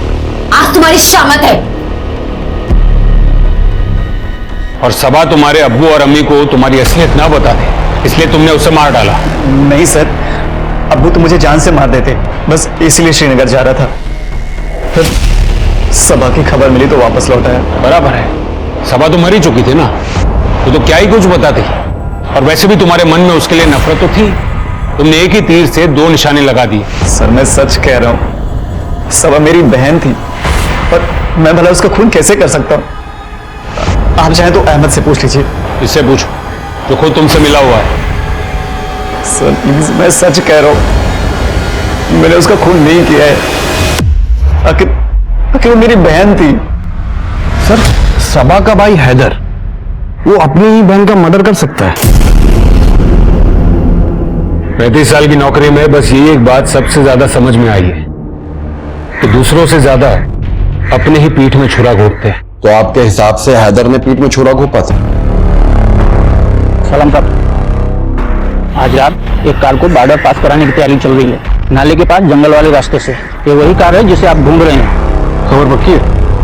आज तुम्हारी शामत है। और सबा तुम्हारे अब्बू और अम्मी को तुम्हारी असलियत ना बता दे, इसलिए तुमने उसे मार डाला। नहीं सर, अब्बू तो मुझे जान से मार देते, बस इसलिए श्रीनगर जा रहा था। फिर सबा की खबर मिली तो वापस लौट आया। बराबर है, सबा तो मर ही चुकी थी ना, तो क्या ही कुछ बताती। और वैसे भी तुम्हारे मन में उसके लिए नफरत तो थी, तुमने एक ही तीर से 2 निशाने लगा दिए। सर मैं सच कह रहा हूं, सबा मेरी बहन थी, पर मैं भला उसका खून कैसे कर सकता हूं? आप चाहें तो अहमद से पूछ लीजिए। इससे पूछो जो खुद तुमसे मिला हुआ है। सर प्लीज, मैं सच कह रहा हूं, मैंने उसका खून नहीं किया है। आखिर वो मेरी बहन थी। सर सबा का भाई हैदर, वो अपनी ही बहन का मर्डर कर सकता है? 35 साल की नौकरी में बस यही एक बात सबसे ज्यादा समझ में आई है कि दूसरों से ज्यादा अपने ही पीठ में छुरा घोंपते हैं। तो आपके हिसाब से हैदर ने पीठ में छुरा घोंपा था? सलाम साहब, आज रात एक कार को बॉर्डर पास कराने की तैयारी चल रही है, नाले के पास जंगल वाले रास्ते से। ये वही कार है जिसे आप ढूंढ रहे हैं। खबर पक्की है?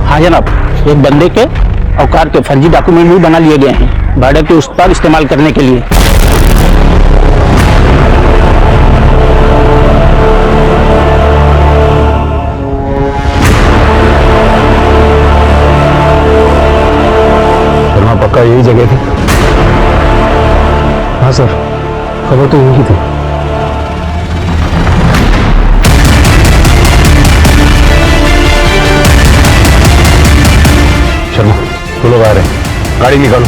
हाँ जनाब, एक बंदे के और कार के फर्जी डॉक्यूमेंट भी बना लिए गए हैं बॉर्डर के उस पार इस्तेमाल करने के लिए। शर्मा पक्का यही जगह थी? हाँ सर, खबर तो यही थी। शर्मा, तो लोग आ रहे हैं, गाड़ी निकालो।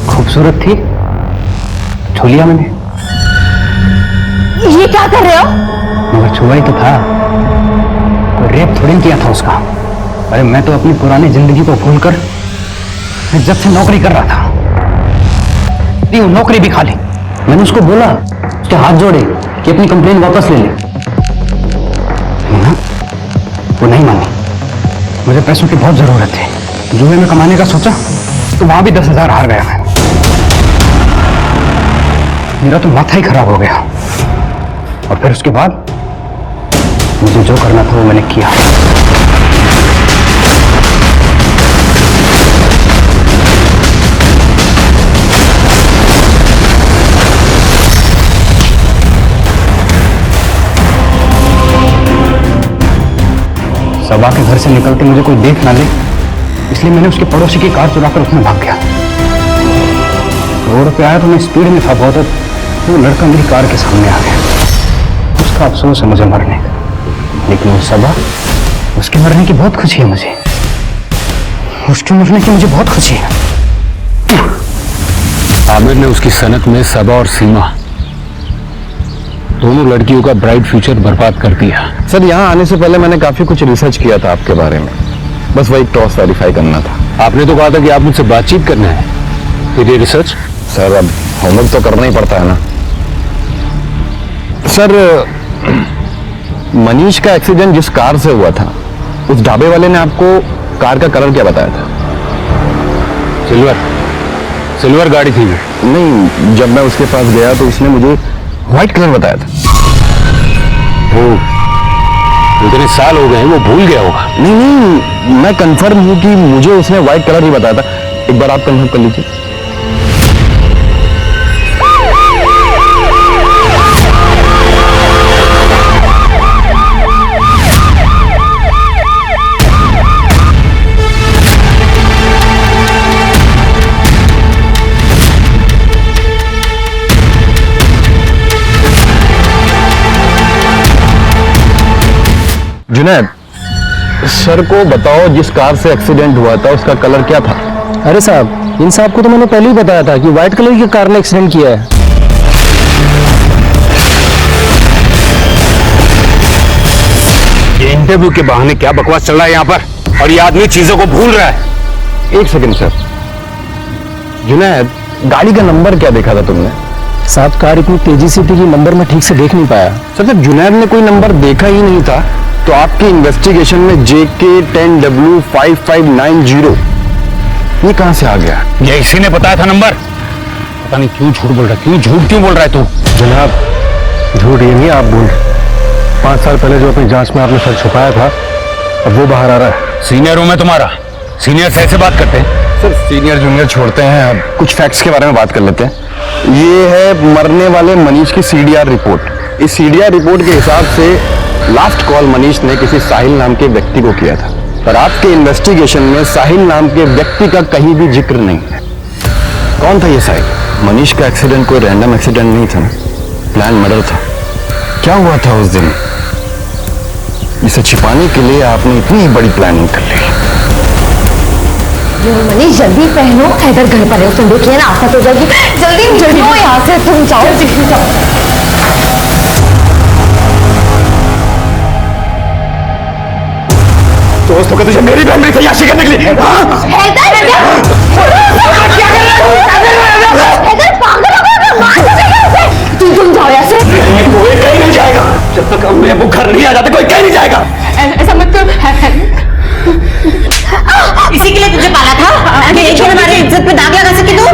खूबसूरत थी, छू लिया मैंने। ये क्या कर रहे हो? मगर छुआ ही तो था, कोई रेप थोड़ी किया था उसका। अरे मैं तो अपनी पुरानी जिंदगी को भूलकर मैं जब से नौकरी कर रहा था, नहीं वो नौकरी भी खा ली। मैंने उसको बोला, उसके हाथ जोड़े कि अपनी कंप्लेन वापस ले ले, वो नहीं मानी। मुझे पैसों की बहुत जरूरत थी, जुए में कमाने का सोचा तो वहां भी 10,000 हार गया मैं। मेरा तो माथा ही खराब हो गया। और फिर उसके बाद मुझे जो करना था वो मैंने किया। सबा के घर से निकलते मुझे कोई देख ना ले, इसलिए मैंने उसके पड़ोसी की कार चुराकर उसमें भाग गया। रोड पे आया तो मैं स्पीड में था बहुत, तो वो लड़का मेरी कार के सामने आ गया। उसका अफसोस है मुझे मरने का, लेकिन वो सबा, उसके मरने की बहुत खुशी है मुझे। उसके मरने की मुझे बहुत खुशी है। आमिर ने उसकी सनक में सबा और सीमा दोनों लड़कियों का ब्राइट फ्यूचर बर्बाद कर दिया। सर, यहाँ आने से पहले मैंने काफी कुछ रिसर्च किया था आपके बारे में, बस वही क्रॉस वेरीफाई करना था। आपने तो कहा था कि आप मुझसे बातचीत करना है, फिर ये रिसर्च? सर, अब होमवर्क तो करना ही पड़ता है ना। सर, मनीष का एक्सीडेंट जिस कार से हुआ था, उस ढाबे वाले ने आपको कार का कलर क्या बताया था? सिल्वर गाड़ी थी। नहीं, जब मैं उसके पास गया तो उसने मुझे व्हाइट कलर बताया था। वो इतने साल हो गए, वो भूल गया होगा। नहीं, मैं कंफर्म हूं कि मुझे उसने व्हाइट कलर ही बताया था। एक बार आप कंफर्म कर लीजिए। जुनैद, सर को बताओ, जिस कार से एक्सीडेंट हुआ था उसका कलर क्या था? अरे साहब, इन साहब को तो मैंने पहले ही बताया था कि व्हाइट कलर की कार ने एक्सीडेंट किया है। ये इंटरव्यू के बहाने क्या बकवास चल रहा है यहाँ पर, और ये आदमी चीजों को भूल रहा है। एक सेकंड सर। जुनैद, गाड़ी का नंबर क्या देखा था तुमने? साहब, कार इतनी तेजी से थी कि नंबर मैं ठीक से देख नहीं पाया। सर, जब जुनैद ने कोई नंबर देखा ही नहीं था तो आपकी इन्वेस्टिगेशन में JK10W5590 ये कहां से आ गया? ये इसी ने बताया था नंबर। पता नहीं क्यों झूठ बोल रहा है, क्यों बोल रहा है तू? जनाब, झूठ ये नहीं आप बोल रहे। 5 साल पहले जो अपनी जांच में आपने सर छुपाया था, अब वो बाहर आ रहा है। सीनियर हूं मैं तुम्हारा, सीनियर से ऐसे बात करते हैं? सर, सीनियर जूनियर छोड़ते हैं, अब कुछ फैक्ट्स के बारे में बात कर लेते हैं। ये है मरने वाले मनीष की CDR रिपोर्ट। इस CDR रिपोर्ट के हिसाब से लास्ट कॉल मनीष ने किसी साहिल नाम के व्यक्ति को किया था, पर आपके इन्वेस्टिगेशन में साहिल नाम के व्यक्ति का कहीं भी जिक्र नहीं है। कौन था ये साहिल? मनीष का एक्सीडेंट कोई रैंडम एक्सीडेंट नहीं था, प्लान मर्डर था। क्या हुआ था उस दिन इसे छिपाने के लिए आपने इतनी बड़ी प्लानिंग कर ली? मनीष, जल्दी पहनो, हैदर घर पर है, तुम देखिए ना आफत हो जाएगी। जल्दी जल्दी यहाँ से तुम जाओ। तो दोस्त होकर तुझे मेरी बहन में तलाशी करने के लिए तुम जाओ यहाँ से। कोई कहीं नहीं जाएगा जब तक हम वो घर नहीं आ जाते, कोई कहीं नहीं जाएगा। ऐसा मत कर। इसी के लिए तुझे पाला था कि एक हमारी इज्जत पे दाग लगा सके तू।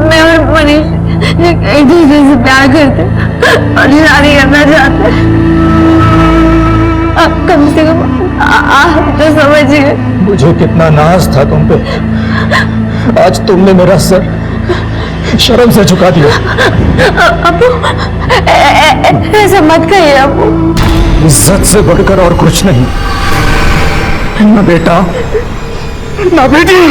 मैं और मनीष एक दूसरे से प्यार करते और शादी करना चाहते। अब कम से कम आप तो समझिए। मुझे कितना नाज था तुम पे, आज तुमने मेरा सर शर्म से झुका दिया। अबू ऐसा मत कहिए अबू। इज्जत से बढ़कर और कुछ नहीं, ना बेटा ना बेटी।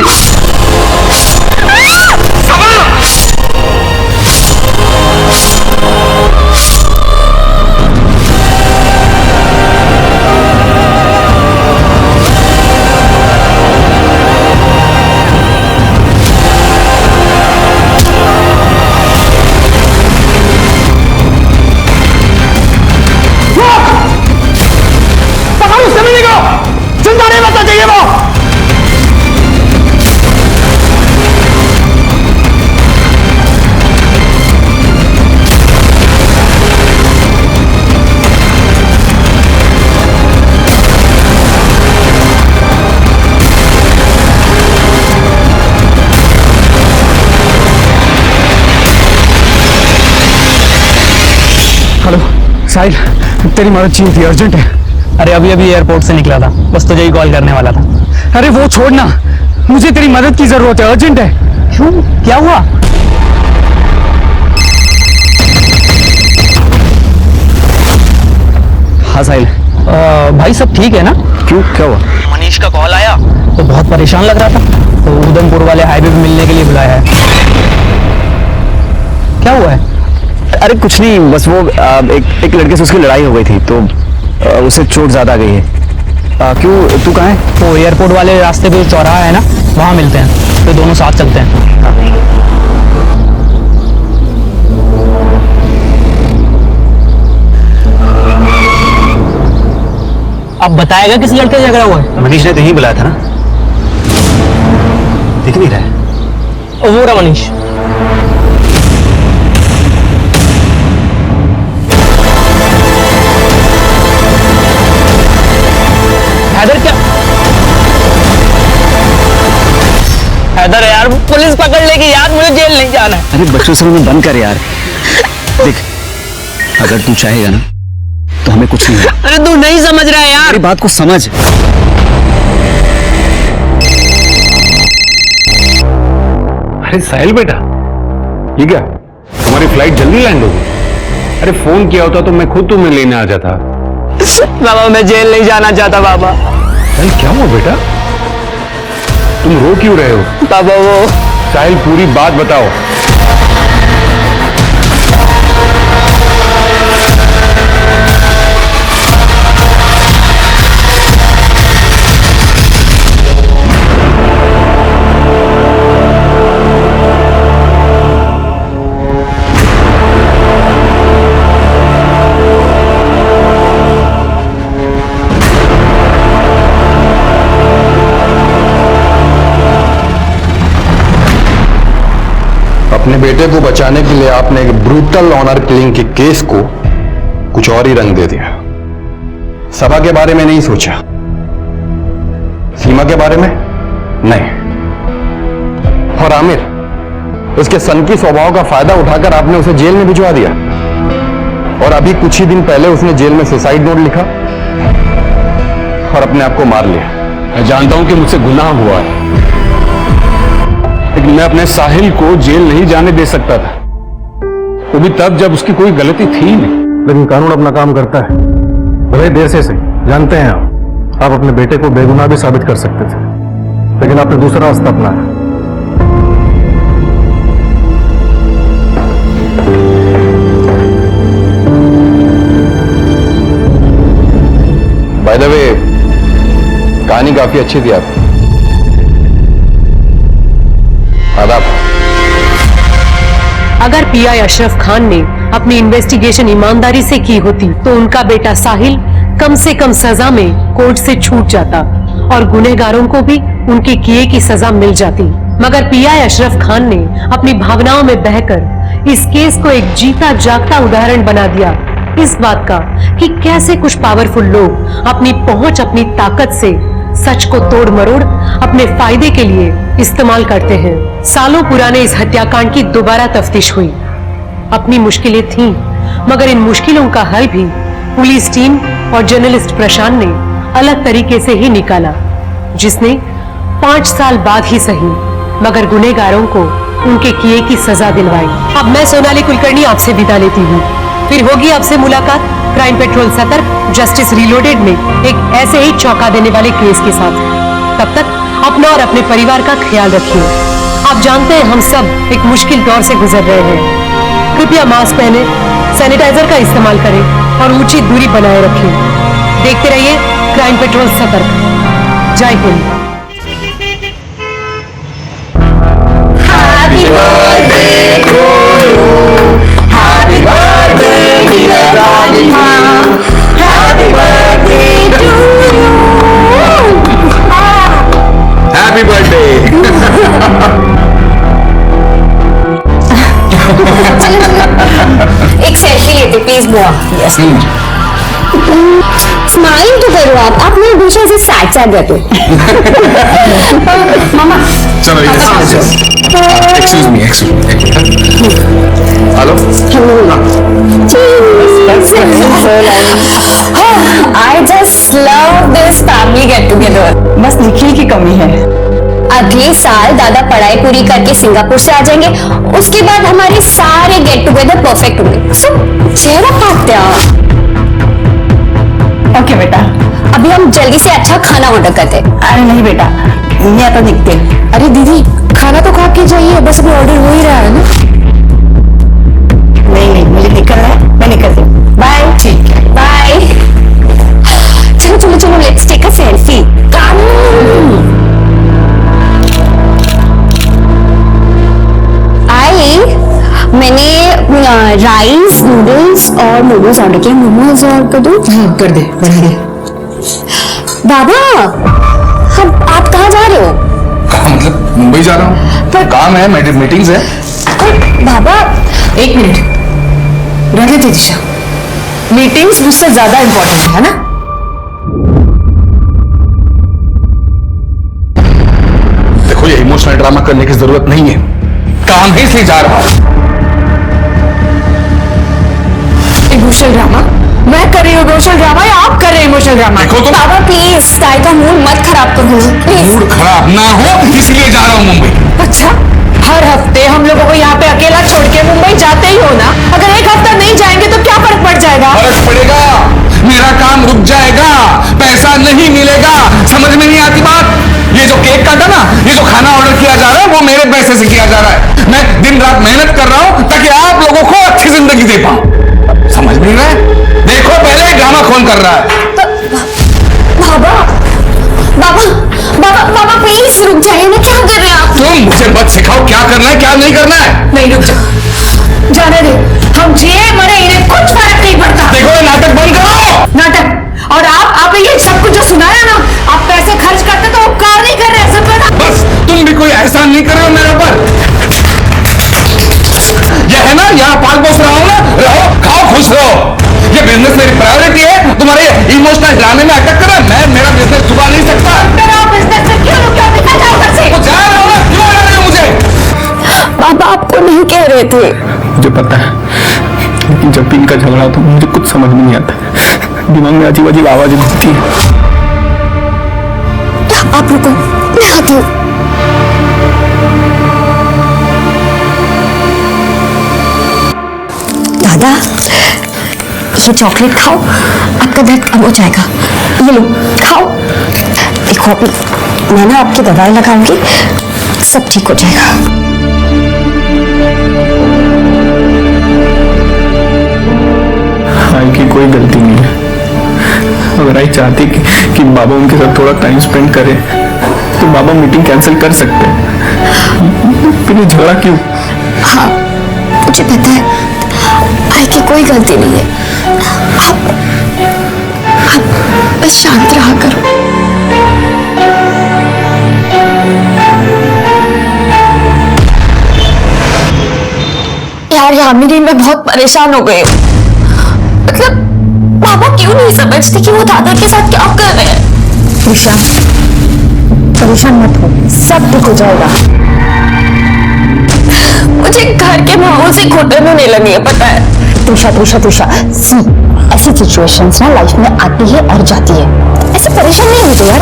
जिंदा नहीं बचना चाहिए वो। हेलो साहिल, तेरी मदद चाहिए थी, अर्जेंट है। अरे अभी अभी एयरपोर्ट से निकला था, बस तुझे ही कॉल करने वाला था। अरे वो छोड़ना, मुझे तेरी मदद की जरूरत है, अर्जेंट है। क्यों, क्या हुआ? हाँ साहिल, भाई सब ठीक है ना? क्यों, क्या हुआ? मनीष का कॉल आया तो बहुत परेशान लग रहा था, तो उधमपुर वाले हाईवे पे मिलने के लिए बुलाया है। क्या हुआ है? अरे कुछ नहीं, बस वो एक लड़के से उसकी लड़ाई हो गई थी तो उसे चोट ज्यादा आ गई है। क्यों, तू कहाँ है? वो एयरपोर्ट वाले रास्ते पे चौराहा है ना, वहाँ मिलते हैं, तो दोनों साथ चलते हैं। अब बताएगा किस लड़के से झगड़ा हुआ है? मनीष ने तो यही बुलाया था ना, दिख नहीं रहा है। वो रहा मनीष। हैदर क्या? हैदर यार, पुलिस पकड़ लेगी यार, मुझे जेल नहीं जाना है। अरे बच्चों से में बंद कर यार। देख, अगर तू चाहेगा ना तो हमें कुछ नहीं है। अरे तू नहीं समझ रहा है यार, मेरी बात को समझ। अरे साहिल बेटा, ये क्या, हमारी फ्लाइट जल्दी लैंड होगी? अरे फोन किया होता तो मैं खुद तुम्हें लेने आ जाता। बाबा मैं जेल नहीं जाना चाहता बाबा। अरे क्या हुआ बेटा, तुम रो क्यों रहे हो? बाबा वो साहिल, पूरी बात बताओ। अपने बेटे को बचाने के लिए आपने एक ब्रूटल ऑनर किलिंग के केस को कुछ और ही रंग दे दिया। सभा के बारे में नहीं सोचा, सीमा के बारे में नहीं, और आमिर, उसके सनकी स्वभाव का फायदा उठाकर आपने उसे जेल में भिजवा दिया। और अभी कुछ ही दिन पहले उसने जेल में सुसाइड नोट लिखा और अपने आप को मार लिया। मैं जानता हूं कि मुझसे गुनाह हुआ है, लेकिन मैं अपने साहिल को जेल नहीं जाने दे सकता था, वो भी तब जब उसकी कोई गलती थी नहीं। लेकिन कानून अपना काम करता है, भले देर से सही। जानते हैं आप अपने बेटे को बेगुनाह भी साबित कर सकते थे, लेकिन आपने दूसरा रास्ता अपनाया। बाय द वे, कहानी काफी अच्छी थी आपकी। आदाब। अगर पीआई अशरफ खान ने अपनी इन्वेस्टिगेशन ईमानदारी से की होती तो उनका बेटा साहिल कम से कम सजा में कोर्ट से छूट जाता और गुनहगारों को भी उनके किए की सजा मिल जाती। मगर पीआई अशरफ खान ने अपनी भावनाओं में बहकर इस केस को एक जीता जागता उदाहरण बना दिया इस बात का कि कैसे कुछ पावरफुल लोग अपनी पहुंच, अपनी ताकत से सच को तोड़ मरोड़ अपने फायदे के लिए इस्तेमाल करते हैं। सालों पुराने इस हत्याकांड की दोबारा तफ्तीश हुई। अपनी मुश्किलें थीं, मगर इन मुश्किलों का हल भी पुलिस टीम और जर्नलिस्ट प्रशांत ने अलग तरीके से ही निकाला, जिसने 5 साल बाद ही सही मगर गुनहगारों को उनके किए की सजा दिलवाई। अब मैं सोनाली कुलकर्णी आपसे विदा लेती हूँ। फिर होगी आपसे मुलाकात क्राइम पेट्रोल सतर्क जस्टिस रिलोडेड में एक ऐसे ही चौंका देने वाले केस के साथ। तब तक अपना और अपने परिवार का ख्याल रखिए। आप जानते हैं हम सब एक मुश्किल दौर से गुजर रहे हैं। कृपया मास्क पहने, सैनिटाइजर का इस्तेमाल करें और उचित दूरी बनाए रखें। देखते रहिए क्राइम पेट्रोल सतर्क। जय Hind. Happy birthday to you. Happy birthday dear Rajma. Happy birthday to you. Happy birthday. एक सेल्फी लेते प्लीज बुआ। यस स्माइल तो करो आप मेरे दूसरे से सैड सैड रहते मामा। चलो excuse me hello. I just love this family get together. बस निखिल की कमी है। अगले साल दादा पढ़ाई पूरी करके सिंगापुर से आ जाएंगे, उसके बाद हमारे सारे गेट टुगेदर परफेक्ट होंगे। सब चेहरा काटते हैं। ओके बेटा, अभी हम जल्दी से अच्छा खाना ऑर्डर करते हैं। अरे नहीं बेटा, ये तो दिखते। अरे दीदी खाना तो खा के जाइए, बस अभी ऑर्डर हो ही रहा है ना। नहीं मुझे निकलना है, मैं निकलती हूँ। बाय। ठीक है बाय। चलो चलो चलो लेट्स टेक अ सेल्फी। मैंने राइस नूडल्स और मोमोज ऑर्डर किए। मोमोज और कर दो। हाँ कर दे, बढ़ा दे। बाबा हम आप कहाँ जा रहे हो? कहाँ मतलब मुंबई जा रहा हूँ। पर काम है, मीटिंग्स है। बाबा एक मिनट रहने दे दिशा, मीटिंग्स मुझसे ज्यादा इंपॉर्टेंट है ना। देखो ये इमोशनल ड्रामा करने की जरूरत नहीं है, काम है इसलिए जा रहा हूँ। Emotional drama? मैं कर रही हूँ इमोशनल ड्रामा या आप कर रहे हैं इमोशनल ड्रामा? देखो तो बाबा प्लीज ताई का मूड मत खराब करो प्लीज। मूड खराब ना हो इसलिए जा रहा हूँ मुंबई। अच्छा हर हफ्ते हम लोगों को यहाँ पे अकेला छोड़ के मुंबई जाते ही हो ना। अगर एक हफ्ता नहीं जाएंगे तो क्या फर्क पड़ जाएगा? फर्क पड़ेगा, मेरा काम रुक जाएगा, पैसा नहीं मिलेगा। समझ में नहीं आती बात? ये जो केक काटा ना, ये जो खाना ऑर्डर किया जा रहा है वो मेरे पैसे से किया जा रहा है। मैं दिन रात मेहनत कर रहा हूँ ताकि आप लोगों को अच्छी जिंदगी दे पाऊं। समझ नहीं रहा है? देखो पहले ही ड्रामा कौन कर रहा है। बाबा बाबा बाबा बाबा प्लीज रुक जाइए ना, क्या कर रहे हैं आप? तुम मुझे मत सिखाओ क्या करना है क्या नहीं करना है। नहीं रुक जाओ, जाने दे। हम जिए मरे इन्हें कुछ फर्क नहीं पड़ता। देखो ये नाटक बंद करो। नाटक? और आप ये सब कुछ जो सुनाया ना, आप पैसे खर्च करते तो उपकार नहीं कर रहे, सब पता। बस तुम भी कोई एहसान नहीं कर रहे हो मेरे ऊपर। ये है ना यहाँ पाल पोस रहा हूँ ना, रहो खाओ खुश रहो। ये बिजनेस मेरी प्रायोरिटी है, तुम्हारे इमोशनल ड्रामे में अटक कर मैं मेरा बिजनेस छुपा नहीं सकता। मेरा बिजनेस से क्यों निकल जाओ घर से? जा रहा हूँ ना, क्यों आ रहे हो मुझे? बाबा आपको नहीं कह रहे थे। मुझे पता है, लेकिन जब भी इनका झगड़ा होता है मुझे कुछ समझ में नहीं आता। दिमाग में अजीब अजीब आवाजें घूमती हैं। आप रुको, मैं आती हूँ। दादा ये चॉकलेट खाओ, आपका दर्द कम हो जाएगा। ये लो खाओ। देखो अभी मैं ना आपकी दवाई लगाऊंगी, सब ठीक हो जाएगा। आई की कोई गलती नहीं है। अगर आई चाहती कि बाबा उनके साथ थोड़ा टाइम स्पेंड करे तो बाबा मीटिंग कैंसिल कर सकते हैं। फिर ये झगड़ा क्यों? हाँ मुझे पता है आई की कोई गलती नहीं है। आप बस शांत रहा करो। यार यामिनी, मैं बहुत परेशान हो गई हूँ। मतलब पापा क्यों नहीं समझते कि वो दादा के साथ क्या कर रहे हैं? त्रिशा, परेशान मत हो, सब ठीक हो जाएगा। मुझे घर के माहौल से घुटन होने लगी है, पता है? त्रिशा त्रिशा त्रिशा, सी ऐसी सिचुएशंस ना लाइफ में आती है और जाती है। ऐसे परेशान नहीं होते यार।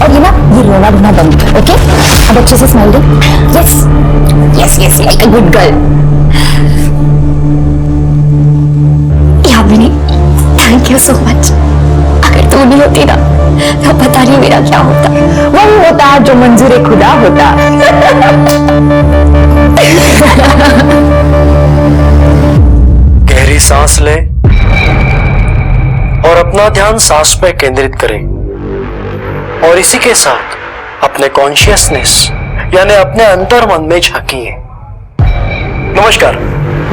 और ये ना, ये रोना धोना बंद, ओके? अब अच्छे से स्माइल दो। Yes yes yes, like a good girl. Yamini, thank you so much. अगर तू नहीं होती ना तो पता नहीं मेरा क्या होता। वही होता जो मंजूर खुदा होता। गहरी सांस लें और अपना ध्यान सांस पे केंद्रित करें और इसी के साथ अपने कॉन्शियसनेस यानी अपने अंतर मन में झांकिए। नमस्कार,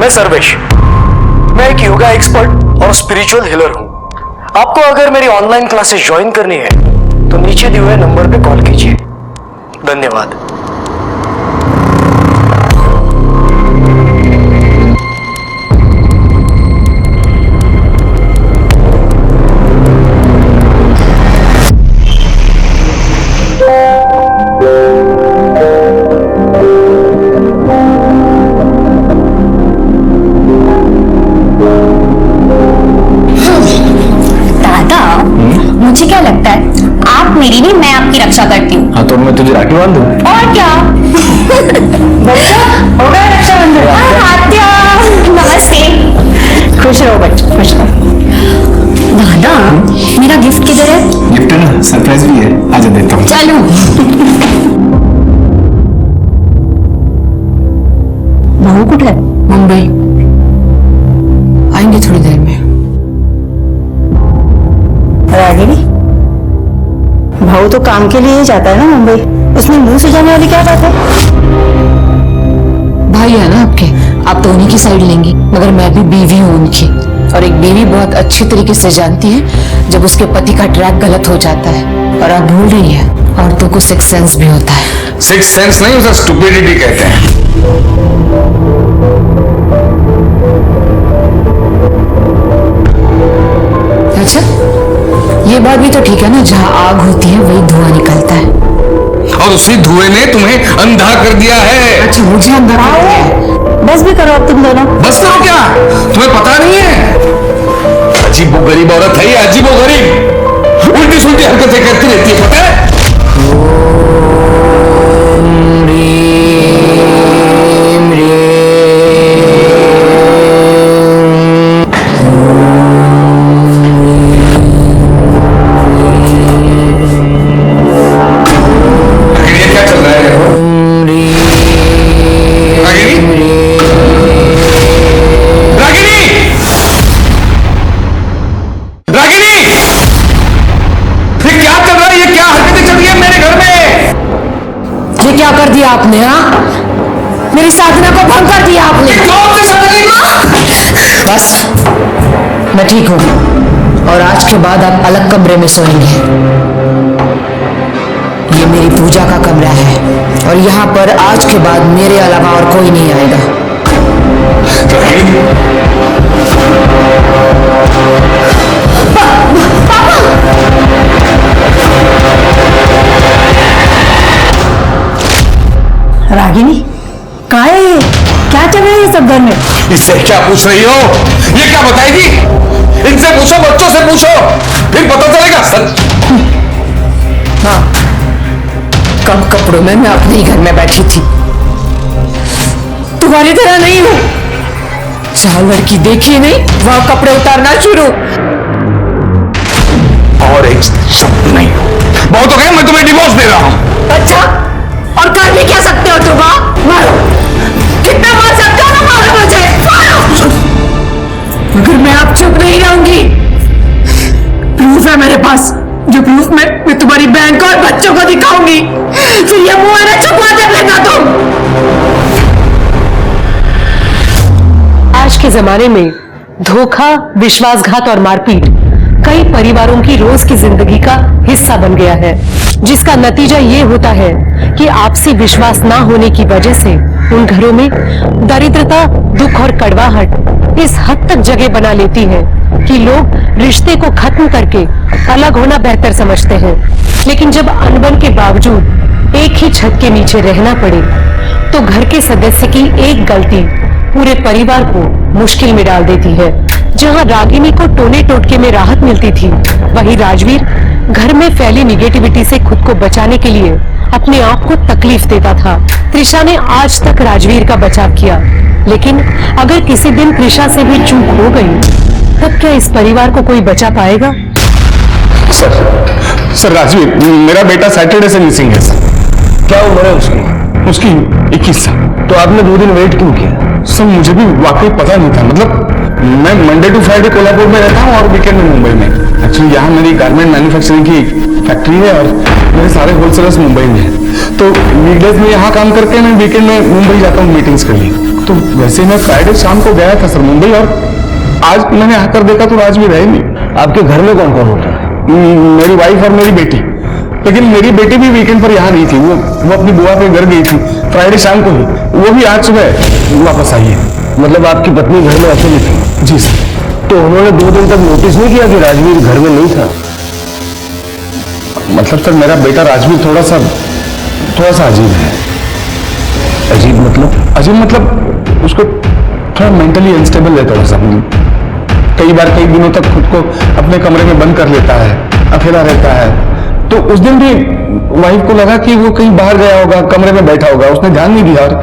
मैं सर्वेश। मैं एक योगा एक्सपर्ट और स्पिरिचुअल हीलर हूं। आपको अगर मेरी ऑनलाइन क्लासेस ज्वाइन करनी है तो नीचे दिए हुए नंबर पे कॉल कीजिए। धन्यवाद। मुझे क्या लगता है, आप मेरी नहीं, मैं आपकी रक्षा करती हूँ। हाँ, तो मैं तुझे राखी बांध दूँ? और क्या? बच्चा हो गया रक्षाबंधन। आद्या, नमस्ते। खुश रहो बच्चा, खुश रहो। दादा, मेरा गिफ्ट किधर है? गिफ्ट है ना, सरप्राइज भी है, आजा देता हूँ। चलो। बहू कुछ है? मुंबई आएंगे थोड़ी देर में। रागिनी, भाऊ तो काम के लिए ही जाता है ना मुंबई, उसमें मुंह से जाने वाली क्या बात है? भाई है ना आपके, आप तो उन्हीं की साइड लेंगी, मगर मैं भी बीवी हूँ उनकी। और एक बीवी बहुत अच्छी तरीके से जानती है जब उसके पति का ट्रैक गलत हो जाता है। और आप भूल रही है, औरतों को सिक्स सेंस भी होता है। सिक्स सेंस नहीं, उसे स्टुपिडिटी कहते हैं। अच्छा, ये बात भी तो ठीक है ना, जहाँ आग होती है वही धुआं निकलता है। और उसी धुएं ने तुम्हें अंधा कर दिया है। अच्छा, मुझे अंधा कर दिया है। बस भी करो अब तुम दोनों। बस करो क्या? तुम्हें पता नहीं है? अजीबो गरीब औरत है ये, अजीबो गरीब, उल्टी सुल्टी हरकतें करती रहती है, पता है? क्या कर दिया आपने? हाँ, मेरी साधना को भंग कर दिया आपने। बस, मैं ठीक हूँ और आज के बाद आप अलग कमरे में सोएंगे। ये मेरी पूजा का कमरा है और यहाँ पर आज के बाद मेरे अलावा और कोई नहीं आएगा। रागिनी, कहाँ है ये? क्या चल रहा है ये सब घर में? इससे क्या पूछ रही हो? ये क्या बताएगी? इनसे पूछो, बच्चों से पूछो, फिर पता चलेगा सच। हाँ, कम कपड़ों में मैं अपने ही घर में बैठी थी, तुम्हारी तरह नहीं हूं। जहां लड़की देखी नहीं वहां कपड़े उतारना शुरू। और एक शब्द नहीं। बहुत हो गया, मैं तुम्हें डिवोर्स दे रहा हूं। अच्छा, और कर भी क्या सकते हो तुम? मारो, कितना मार सकते हो ना, मारो मुझे, मारो। मगर मैं अब चुप नहीं रहूंगी। प्रूफ है मेरे पास, जो प्रूफ मैं तुम्हारी बहन को और बच्चों को दिखाऊंगी। फिर ये मुंह है ना छुपा दे लेना तुम। आज के के जमाने में धोखा, विश्वासघात और मारपीट कई परिवारों की रोज की जिंदगी का हिस्सा बन गया है, जिसका नतीजा ये होता है कि आपसी विश्वास ना होने की वजह से उन घरों में दरिद्रता, दुख और कड़वाहट इस हद तक जगह बना लेती है कि लोग रिश्ते को खत्म करके अलग होना बेहतर समझते हैं। लेकिन जब अनबन के बावजूद एक ही छत के नीचे रहना पड़े तो घर के सदस्य की एक गलती पूरे परिवार को मुश्किल में डाल देती है। जहां रागिनी को टोने टोटके में राहत मिलती थी, वहीं राजवीर घर में फैली निगेटिविटी से खुद को बचाने के लिए अपने आप को तकलीफ देता था। त्रिशा ने आज तक राजवीर का बचाव किया, लेकिन अगर किसी दिन त्रिशा से भी चूक हो गई तब क्या इस परिवार को कोई बचा पाएगा? सर राजवीर, मेरा बेटा सैटरडे से मिसिंग है सर। क्या उम्र है उसकी? 21 साल। तो आपने 2 दिन वेट क्यों किया? सर मुझे भी वाकई पता नहीं था, मतलब मैं मंडे टू फ्राइडे कोल्हापुर में रहता हूँ और वीकेंड में मुंबई में। एक्चुअली यहाँ मेरी गारमेंट मैन्युफैक्चरिंग की फैक्ट्री है और मेरे सारे होलसेलर्स मुंबई में हैं। तो वीकडेज में यहाँ काम करके मैं वीकेंड में मुंबई जाता हूँ मीटिंग्स के लिए। तो वैसे मैं फ्राइडे शाम को गया था सर मुंबई, और आज मैंने आकर देखा तो राजवीर है नहीं। आपके घर में कौन कौन होता है? मेरी वाइफ और मेरी बेटी। लेकिन मेरी बेटी भी वीकेंड पर यहाँ नहीं थी, वो अपनी बुआ के घर गई थी फ्राइडे शाम को ही। वो भी आज सुबह वापस आई है। मतलब आपकी पत्नी घर में अकेली थी? जी सर। तो उन्होंने 2 दिन तक नोटिस नहीं किया कि राजवीर घर में नहीं था? मतलब सर मेरा बेटा राजवीर थोड़ा सा अजीब है। अजीब मतलब उसको थोड़ा मेंटली अनस्टेबल है थोड़ा सा। कई बार कई दिनों तक खुद को अपने कमरे में बंद कर लेता है, अकेला रहता है। तो उस दिन भी वाइफ को लगा कि वो कहीं बाहर गया होगा, कमरे में बैठा होगा, उसने ध्यान नहीं दिया। और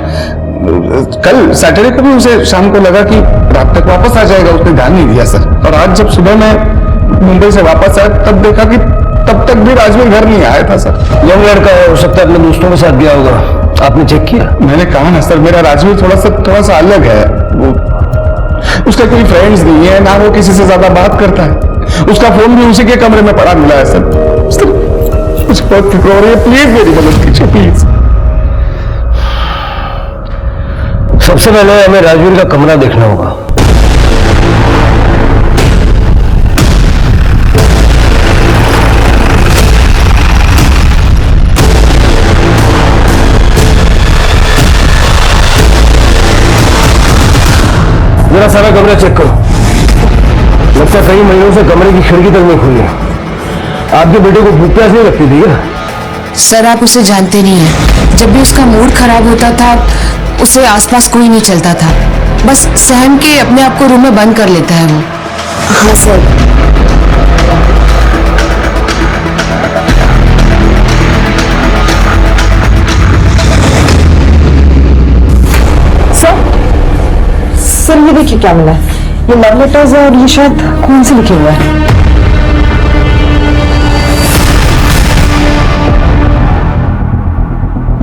कल सैटरडे को भी उसे शाम को लगा कि रात तक वापस आ जाएगा, उसने ध्यान नहीं दिया सर। और आज जब सुबह मैं मुंबई से वापस आया तब देखा कि तब तक भी राजवीर घर नहीं आया था सर। यंग लड़का है, हो सकता है अपने दोस्तों के साथ गया होगा, आपने चेक किया? मैंने कहा ना सर, मेरा राजवीर थोड़ा सा अलग है। वो उसका कोई फ्रेंड्स नहीं है, ना वो किसी से ज्यादा बात करता है। उसका फोन भी उसी के कमरे में पड़ा मिला है सर। मुझे बहुत फिक्र हो रही है, प्लीज मेरी मदद कीजिए प्लीज। सबसे पहले हमें राजवीर का कमरा देखना होगा। जरा सारा कमरा चेक करो। लगता है कई महीनों से कमरे की खिड़की तक नहीं खुली है। आपके बेटे को भूख प्यास नहीं लगती थी क्या? सर आप उसे जानते नहीं हैं। जब भी उसका मूड खराब होता था उसे आसपास कोई नहीं चलता था, बस सहम के अपने आप को रूम में बंद कर लेता है वो। हाँ सर। सर ये देखिए क्या मिला है। ये लव लेटर्स है और ये शायद खून से लिखे हुआ है।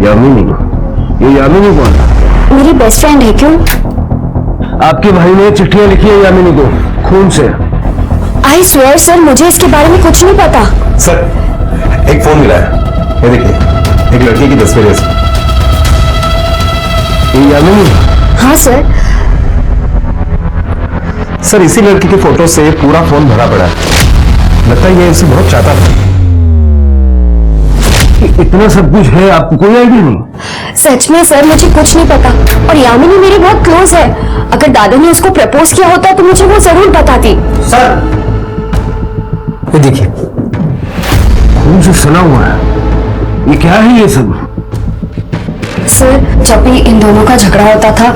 यामिनी? ये यामिनी कौन है? मेरी बेस्ट फ्रेंड है। क्यों? आपके भाई ने चिट्ठियां लिखी है यामिनी को खून से। आई स्वेयर सर, मुझे इसके बारे में कुछ नहीं पता। सर एक फोन मिला है, ये देखिए, एक लड़की की तस्वीर है। ये यामिनी? हाँ सर। सर इसी लड़की की फोटो से पूरा फोन भरा पड़ा है। लगता है ये इसे बहुत चाहता था। इतना सब कुछ है, आपको कोई आइडिया नहीं? सच में सर मुझे कुछ नहीं पता, और यामिनी मेरी बहुत क्लोज है। अगर दादा ने उसको प्रपोज किया होता तो मुझे वो जरूर बताती। सर ये देखिए, खून से सना हुआ है। ये क्या है ये सब? सर जब भी इन दोनों का झगड़ा होता था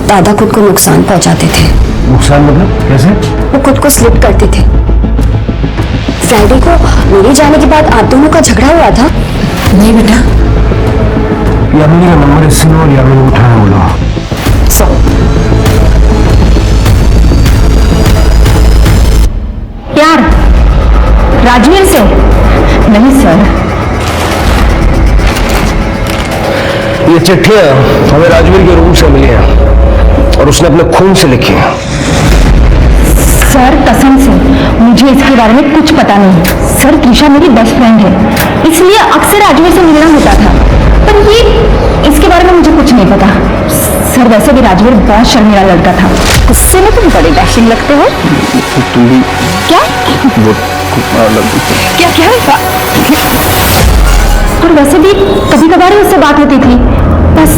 दादा खुद को नुकसान पहुंचाते थे। नुकसान मतलब कैसे? वो खुद को स्लिप करते थे। फ्राइडे को मेरे जाने के बाद आप दोनों का झगड़ा हुआ था? नहीं बेटा। यामिनी का नंबर इससे लो और यामिनी उठाना बोलो। यार राजवीर से? नहीं सर। ये चिट्ठियां हमें राजवीर के रूम से मिली हैं और उसने अपने खून से लिखी है। सर कसम से मुझे इसके बारे में कुछ पता नहीं। सर त्रिशा मेरी बेस्ट फ्रेंड है, इसलिए अक्सर राजवीर से मिलना होता था, पर ये इसके बारे में मुझे कुछ नहीं पता। सर वैसे भी राजवीर बहुत शर्मीला लड़का था। गुस्से में तुम बड़े डैशिंग लगते हो। तुम भी क्या क्या क्या और वैसे भी कभी कभार उससे बात होती थी बस।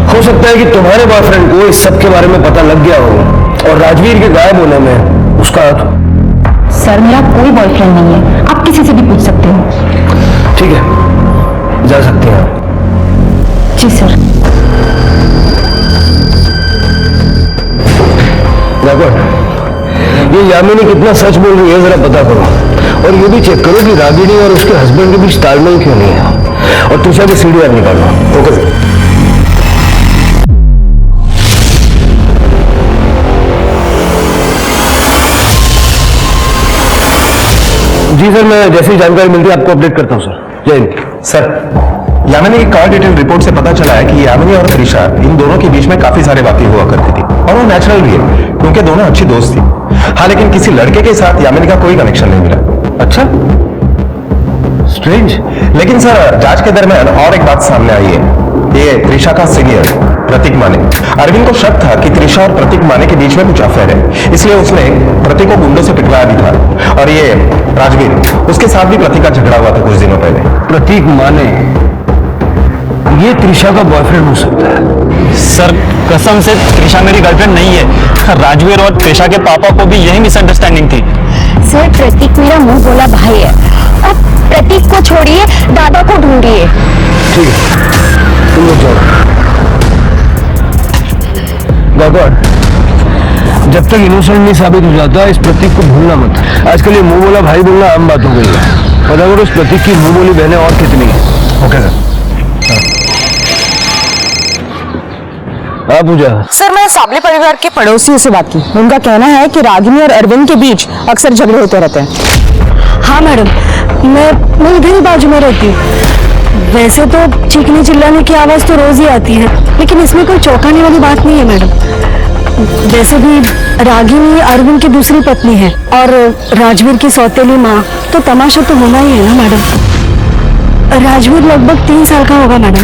हो सकता है कि तुम्हारे बॉयफ्रेंड को इस सब के बारे में पता लग गया हो और राजवीर के गायब होने में उसका हाथ हो। सर मेरा कोई बॉयफ्रेंड नहीं है, आप किसी से भी पूछ सकते हो। ठीक है, जा सकते हैं आप। जी सर। ये यामिनी कितना सच बोल रही है जरा पता करो, और ये भी चेक करो कि रागिनी और उसके हस्बैंड के बीच तालमेल क्यों नहीं है, और तुझे भी सीढ़ियां निकालना। ओके जी सर, मैं जैसी जानकारी मिलती है आपको अपडेट करता हूँ सर। जय हिंद। सर, यामिनी की कार डिटेल रिपोर्ट से पता चला है कि यामिनी और त्रिशा इन दोनों के बीच में काफी सारे बातें हुआ करती थी, और वो नेचुरल भी है क्योंकि दोनों अच्छी दोस्त थी। हाँ, लेकिन किसी लड़के के साथ यामिनी का कोई कनेक्शन नहीं मिला। अच्छा, स्ट्रेंज। लेकिन सर, जांच के दरमियान और एक बात सामने आई है। ये त्रिशा का सीनियर प्रतीक माने, अरविंद को शक था कि त्रिशा और प्रतीक माने के बीच में कुछ अफेयर है, इसलिए उसने प्रतीक को गुंडों से पिटवाया भी था। और ये राजवीर, उसके साथ भी प्रतीक का झगड़ा हुआ था कुछ दिनों पहले। प्रतीक माने ये त्रिशा का बॉयफ्रेंड हो सकता है। सर कसम से त्रिशा मेरी गर्लफ्रेंड नहीं है। राजवीर और त्रिशा के पापा को भी यही मिसअंडरस्टैंडिंग थी। सर प्रतीक मेरा मुंह बोला भाई है, अब प्रतीक को छोड़िए, दादा को ढूंढिए। ठीक है, तुम लोग जाओ। गॉड, जब तक इनोसेंट नहीं साबित हो जाता इस प्रतीक को भूलना मत। आजकल ये मुंह बोला भाई बोलना आम बात हो गई है। पता करो इस प्रतीक की मुंह बोली बहनें और कितनी है। Okay sir. हाँ पूजा। सर मैं साबले परिवार के पड़ोसियों से बात की, उनका कहना है कि रागिनी और अरविंद के बीच अक्सर झगड़े होते रहते हैं। हाँ मैडम, मैं इधर ही बाजू में रहती हूँ। वैसे तो चीखने चिल्लाने की आवाज तो रोज ही आती है, लेकिन इसमें कोई चौंकाने वाली बात नहीं है मैडम। वैसे भी रागिनी अरविंद की दूसरी पत्नी है और राजवीर की सौतेली माँ, तो तमाशा तो होना ही है ना मैडम। राजवीर लगभग 3 साल का होगा मैडम,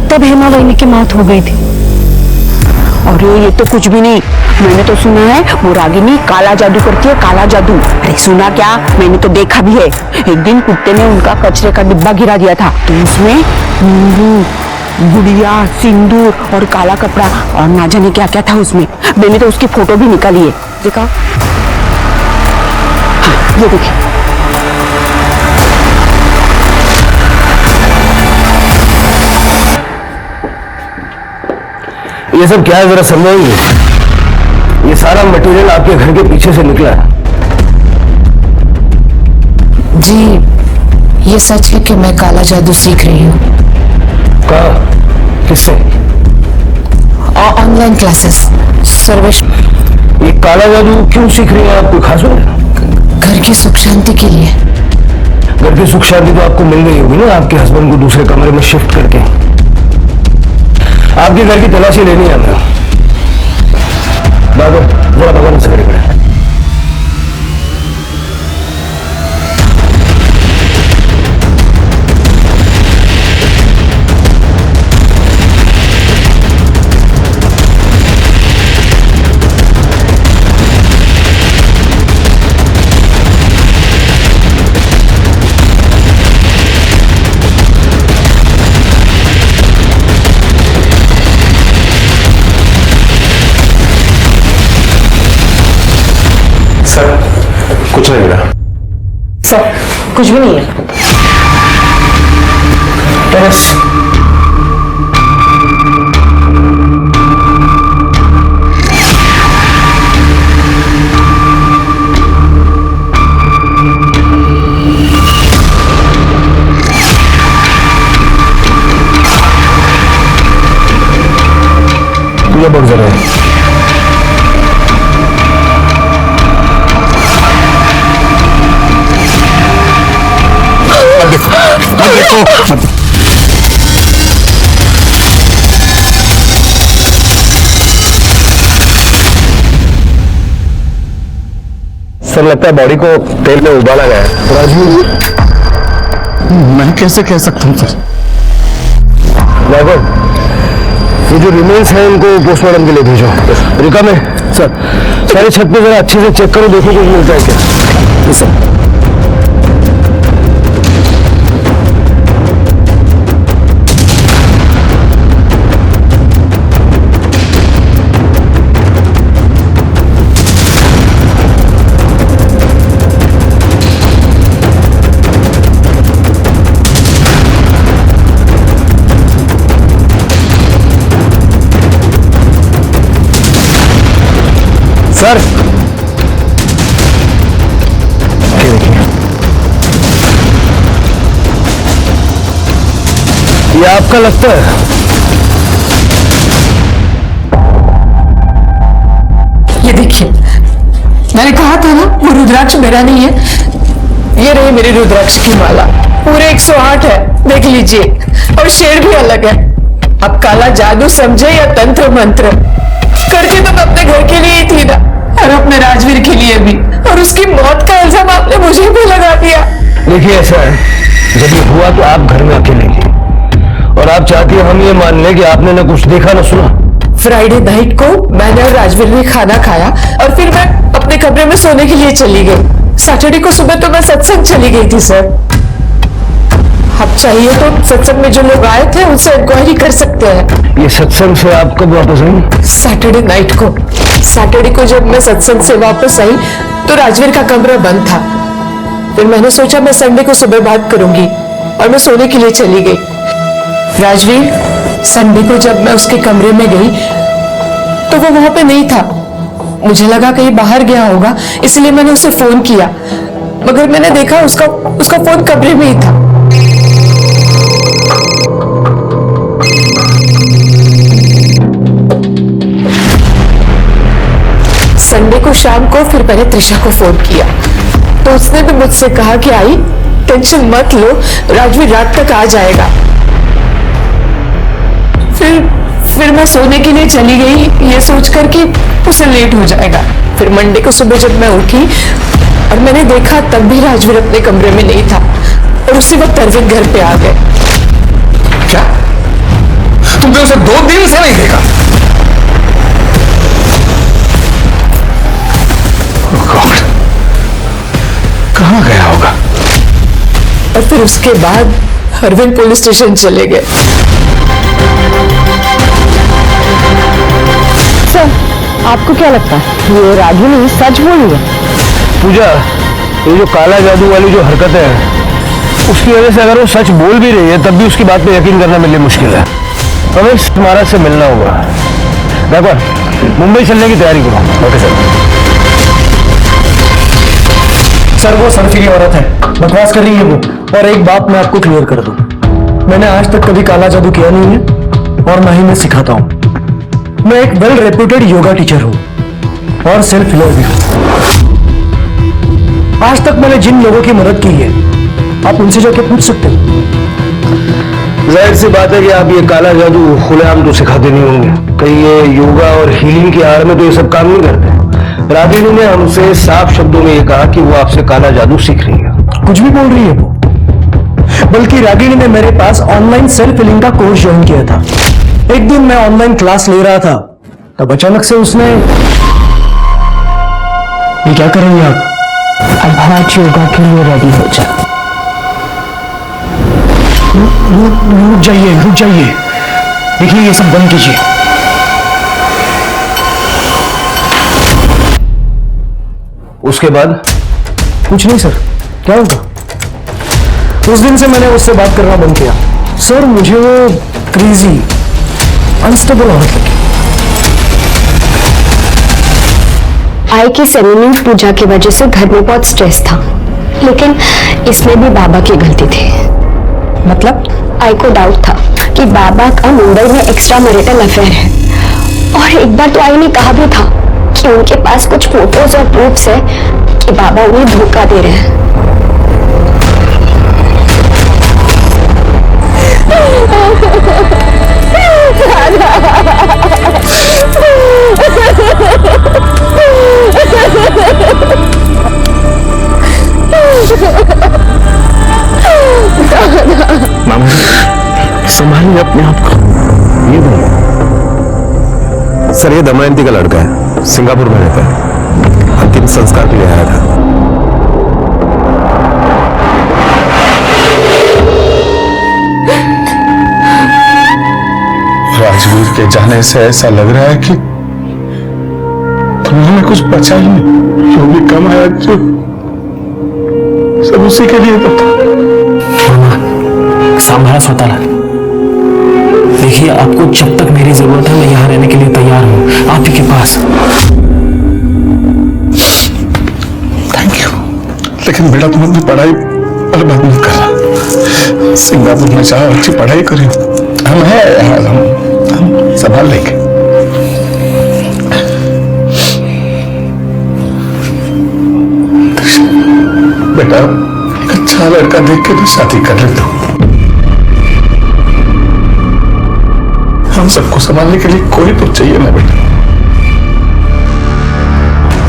तब हेमा वहीनी की मौत हो गई थी। अरे ये तो कुछ भी नहीं, मैंने तो सुना है वो रागिनी काला जादू करती है, काला जादू। अरे सुना क्या, मैंने तो देखा भी है। एक दिन कुत्ते ने उनका कचरे का डिब्बा गिरा दिया था, तो उसमें नींबू, गुड़िया, सिंदूर और काला कपड़ा और ना जाने क्या क्या था उसमें। मैंने तो उसकी फोटो भी निकाली है, देखा? हाँ, ये देखिए। ये सब क्या है जरा समझाएंगे? ये सारा मटेरियल आपके घर के पीछे से निकला है। जी ये सच है कि मैं काला जादू सीख रही हूँ। कहाँ? किससे? Online classes. सर्वेश, ये काला जादू क्यों सीख रही है आप? कोई खास वजह? घर की सुख शांति के लिए। घर की सुख शांति तो आपको मिल गई होगी ना आपके हस्बैंड को दूसरे कमरे में शिफ्ट करके। आपके घर की तलाशी लेनी है हमें। बाबू जरा भगवान से खड़े। कुछ नहीं मिला सर, कुछ भी नहीं है। बस तुझे बहुत जरूरत है। सर लगता है बॉडी को तेल में उबाला गया है। राजवीर, मैं कैसे कह सकता हूँ सर? ये जो रिमेन्स है इनको पोस्टमार्टम के लिए भेजो। रिका में सर सारी छत पे जरा अच्छे से चेक करो, देखो कुछ मिलता है क्या। सर सर ये देखिए, ये आपका लगता है? ये देखिए, मैंने कहा था ना वो रुद्राक्ष मेरा नहीं है। ये रही मेरी रुद्राक्ष की माला, पूरे 108 है, देख लीजिए, और शेर भी अलग है। अब काला जादू समझे या तंत्र मंत्र, करती तो मैं अपने घर के लिए ही थी ना, और अपने राजवीर के लिए भी, और उसकी मौत का इल्जाम आपने मुझे भी लगा दिया। देखिए ऐसा है, जब ये हुआ तो आप घर में अकेले थी और आप चाहती हैं हम ये मान लें कि आपने ना कुछ देखा ना सुना। फ्राइडे नाइट को मैंने और राजवीर ने खाना खाया और फिर मैं अपने कमरे में सोने के लिए चली गई। सैटरडे को सुबह तो मैं सत्संग चली गई थी सर। अब चाहिए तो सत्संग में जो लोग आए थे उनसे इंक्वायरी कर सकते हैं। ये सत्संग से आप कब वापस आई? सैटरडे नाइट को। सैटरडे को जब मैं सत्संग से वापस आई तो राजवीर का कमरा बंद था। फिर मैंने सोचा मैं संडे को सुबह बात करूंगी और मैं सोने के लिए चली गई। राजवीर, संडे को जब मैं उसके कमरे में गई तो वो वहां पे नहीं था। मुझे लगा कहीं बाहर गया होगा, इसलिए मैंने उसे फोन किया, मगर मैंने देखा उसका फोन कमरे में ही था। संडे को शाम को फिर मैंने त्रिशा को फोन किया तो उसने भी मुझसे कहा कि आई टेंशन मत लो, राजवीर रात तक आ जाएगा। फिर मैं सोने के लिए चली गई ये सोचकर कि उसे लेट हो जाएगा। फिर मंडे को सुबह जब मैं उठी और मैंने देखा तब भी राजवीर अपने कमरे में नहीं था और उसी वक्त अरविंद घर पे आ गए। क्या तुमने उसे 2 दिन से नहीं देखा? कहाँ गया होगा? और फिर उसके बाद अरविंद पुलिस स्टेशन चले गए। सर, आपको क्या लगता है ये रागिनी सच बोली है? पूजा, ये जो काला जादू वाली जो हरकत है उसकी वजह से अगर वो सच बोल भी रही है तब भी उसकी बात पे यकीन करना मेरे लिए मुश्किल है। हमें महाराज से मिलना होगा। देखो, मुंबई चलने की तैयारी करो। ओके सर, वो सरफिरी औरत है, बकवास कर रही है वो। और एक बात मैं आपको क्लियर कर दूं, मैंने आज तक कभी काला जादू किया नहीं है और ना ही मैं सिखाता हूं। मैं एक वेल रेप्यूटेड योगा टीचर हूं और सेल्फ हीलर भी हूं। आज तक मैंने जिन लोगों की मदद की है आप उनसे जाके पूछ सकते हो। जाहिर सी बात है कि आप ये काला जादू खुलेआम तो सिखाते नहीं होंगे, कहीं ये योगा और हीलिंग की आड़ में तो ये सब काम नहीं करते। रागिनी ने हमसे साफ शब्दों में ये कहा कि वो आपसे काला जादू सीख रही है। कुछ भी बोल रही है वो, बल्कि रागिनी ने मेरे पास ऑनलाइन सेल्फ हीलिंग का कोर्स ज्वाइन किया था। एक दिन मैं ऑनलाइन क्लास ले रहा था तब अचानक से उसने, ये क्या कर रही हैं आप? अब आज योगा के लिए रेडी हो जा। रुक जाइए, देखिए ये सब बंद कीजिए। उसके बाद कुछ नहीं सर, क्या होगा? उस दिन से मैंने उससे बात करना बंद किया। सर, मुझे वो क्रेजी अनस्टेबल औरत लगी। आई की सेरेमनी पूजा की वजह से घर में बहुत स्ट्रेस था, लेकिन इसमें भी बाबा की गलती थी। मतलब? आई को डाउट था कि बाबा का मुंबई में एक्स्ट्रा मैरिटल अफेयर है, और एक बार तो आई ने कहा भी था कि उनके पास कुछ फोटोज और प्रूफ्स है कि बाबा उन्हें धोखा दे रहे हैं। मामा, संभालिए अपने आप को। ये बोलो, सर ये दमयंती का लड़का है, सिंगापुर में रहता है, अंतिम संस्कार के लिए आया था। राजवीर के जाने से ऐसा लग रहा है कि तुम्हें कुछ बचा ही नहीं। जो भी कमाया जो सब उसी के लिए तो था। संभाला स्वतःला। देखिए, आपको जब तक मेरी जरूरत है मैं यहाँ रहने के लिए तैयार हूँ, आप ही के पास। Thank you. लेकिन बेटा तुम अपनी पढ़ाई बर्बाद मत करना। सिंगापुर में जाओ, अच्छी पढ़ाई करें। हम हैं, हम संभाल लेंगे। बेटा एक अच्छा लड़का देख के तो शादी कर लेता हूँ। हम सबको संभालने के लिए कोई तो चाहिए ना बेटा।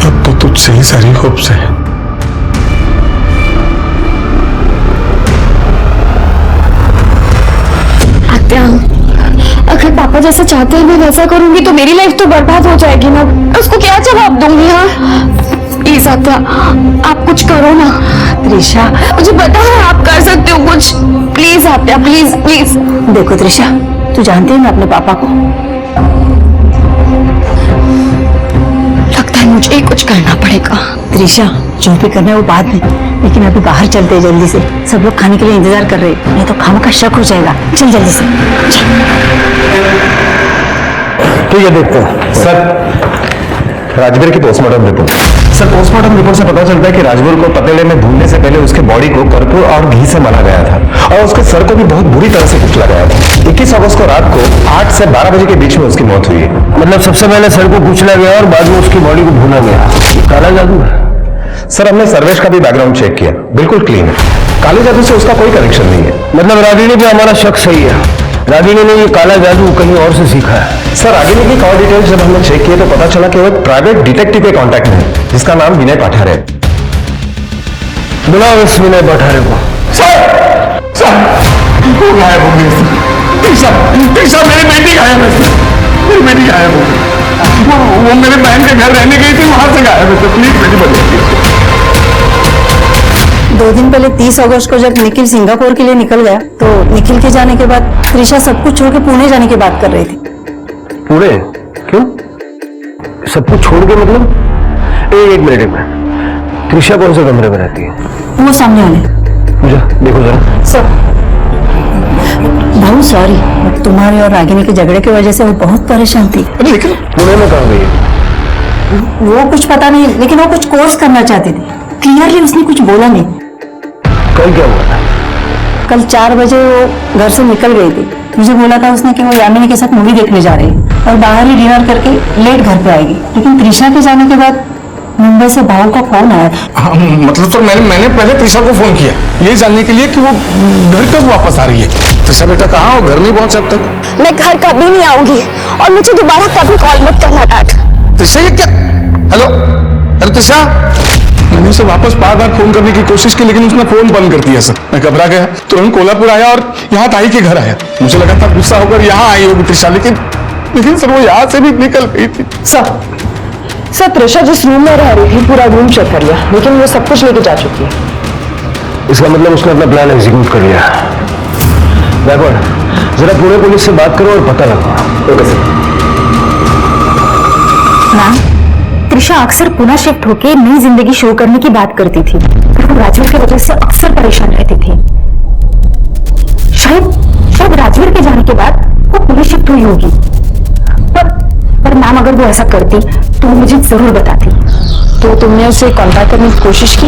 अब तो तुझसे ही सारी होप्स है। आत्या, अगर पापा जैसा चाहते हैं मैं वैसा करूंगी तो मेरी लाइफ तो बर्बाद हो जाएगी ना। उसको क्या जवाब दूंगी? हाँ प्लीज आत्या, आप कुछ करो ना। त्रिशा, मुझे पता है आप कर सकते हो कुछ। प्लीज आत्या, प्लीज प्लीज। देखो त्रिशा, तू जानती है मैं अपने पापा को, लगता है मुझे ही कुछ करना पड़ेगा। त्रिशा जो भी करना है वो बाद में, लेकिन अभी बाहर चलते हैं जल्दी से। सब लोग खाने के लिए इंतजार कर रहे हैं, नहीं तो खाने का शक हो जाएगा। चल जल्दी से। ठीक है, देखते हैं। सर राजवीर की postmortem report. Sir postmortem report से पता चलता है कि राजवीर को तपेले में भूनने से पहले उसके बॉडी को कर्पूर और घी से मला गया था और उसके सर को भी बहुत बुरी तरह से कुचला गया था। 21 अगस्त को रात को 8 से 12 बजे के बीच में उसकी मौत हुई है। मतलब सबसे पहले सर को कुचला गया और बाद में उसकी बॉडी को भूना गया। ये काला जादू है। सर हमने सर्वेश का भी बैकग्राउंड चेक किया, बिल्कुल क्लीन है। काले जादू से उसका कोई कनेक्शन नहीं है। मतलब रागिनी पे हमारा शक सही है। रागिनी ने ये काला जादू कहीं और से सीखा है। सर रागिनी की कॉल डिटेल्स जब हमने चेक किए तो पता चला कि वो एक प्राइवेट डिटेक्टिव के कांटेक्ट में है जिसका नाम विनय पाठारे। बुलाओ इस विनय पाठारे को। वो गायब हो गई। त्रिशा मेरी बेटी गायब है। मेरी बेटी गायब हो गई। वो मेरे बहन के घर रहने गई थी, वहां से गायब है। प्लीज बेटी बचाइए। 2 दिन पहले 30 अगस्त को जब निखिल सिंगापुर के लिए निकल गया तो निखिल के जाने के बाद त्रिशा सब कुछ छोड़ के पुणे जाने की बात कर रही थी। पुणे? क्यों? सब कुछ छोड़ के मतलब? एक मिनट। त्रिशा कौन से कमरे में रहती है? वो सामने वाले। मुझे देखो जरा। सर बहुत सॉरी, बट तुम्हारे और रागिनी के झगड़े की वजह से वो बहुत परेशान थी। लेकिन पुणे में कहाँ गई है? वो कुछ पता नहीं, लेकिन वो कुछ कोर्स करना चाहती थी। क्लियरली उसने कुछ बोला नहीं। कल क्या हुआ था? कल 4 बजे वो घर से निकल गई थी। मुझे बोला था उसने कि वो यामिनी के साथ मूवी देखने जा रही है और बाहर ही डिनर करके लेट घर पे आएगी। लेकिन त्रिशा के जाने के बाद मुंबई से भाव का फोन आया था। हाँ, मतलब तो मैंने पहले त्रिशा को फोन किया ये जानने के लिए कि वो घर कब वापस आ रही है। त्रिशा बेटा कहाँ हो? घर नहीं पहुंचा अब तक? मैं घर कभी नहीं आऊंगी और मुझे दोबारा कभी कॉल मत करना डैड। त्रिशा ये क्या? हेलो, अरे त्रिशा, मैंने उसे वापस बार फोन करने की कोशिश की लेकिन उसने फोन बंद कर दिया। सर मैं घबरा गया, तुरंत कोल्हापुर आया और यहाँ ताई के घर आया। मुझे लगा था गुस्सा होकर यहाँ आई होगी त्रिशा, लेकिन सर वो यहाँ से भी निकल गई थी। सर त्रिशा जिस रूम में रह रही थी पूरा रूम चेक कर लिया, लेकिन वो सब कुछ लेके जा चुकी है। इसका मतलब उसने अपना प्लान एग्जीक्यूट कर लिया। बैकवर्ड जरा पुणे पुलिस से बात करो और पता लगाओ। Okay sir. मैम, त्रिशा अक्सर पुणे शिफ्ट होकर नई जिंदगी शुरू करने की बात करती थी, पर वो राजवीर की वजह से अक्सर परेशान रहती थी। शायद राजवीर के जाने के बाद वो पुणे शिफ्ट हुई होगी। पर मैम अगर वो ऐसा करती तो वो मुझे जरूर बताती। तो तुमने उसे कांटेक्ट करने की कोशिश की?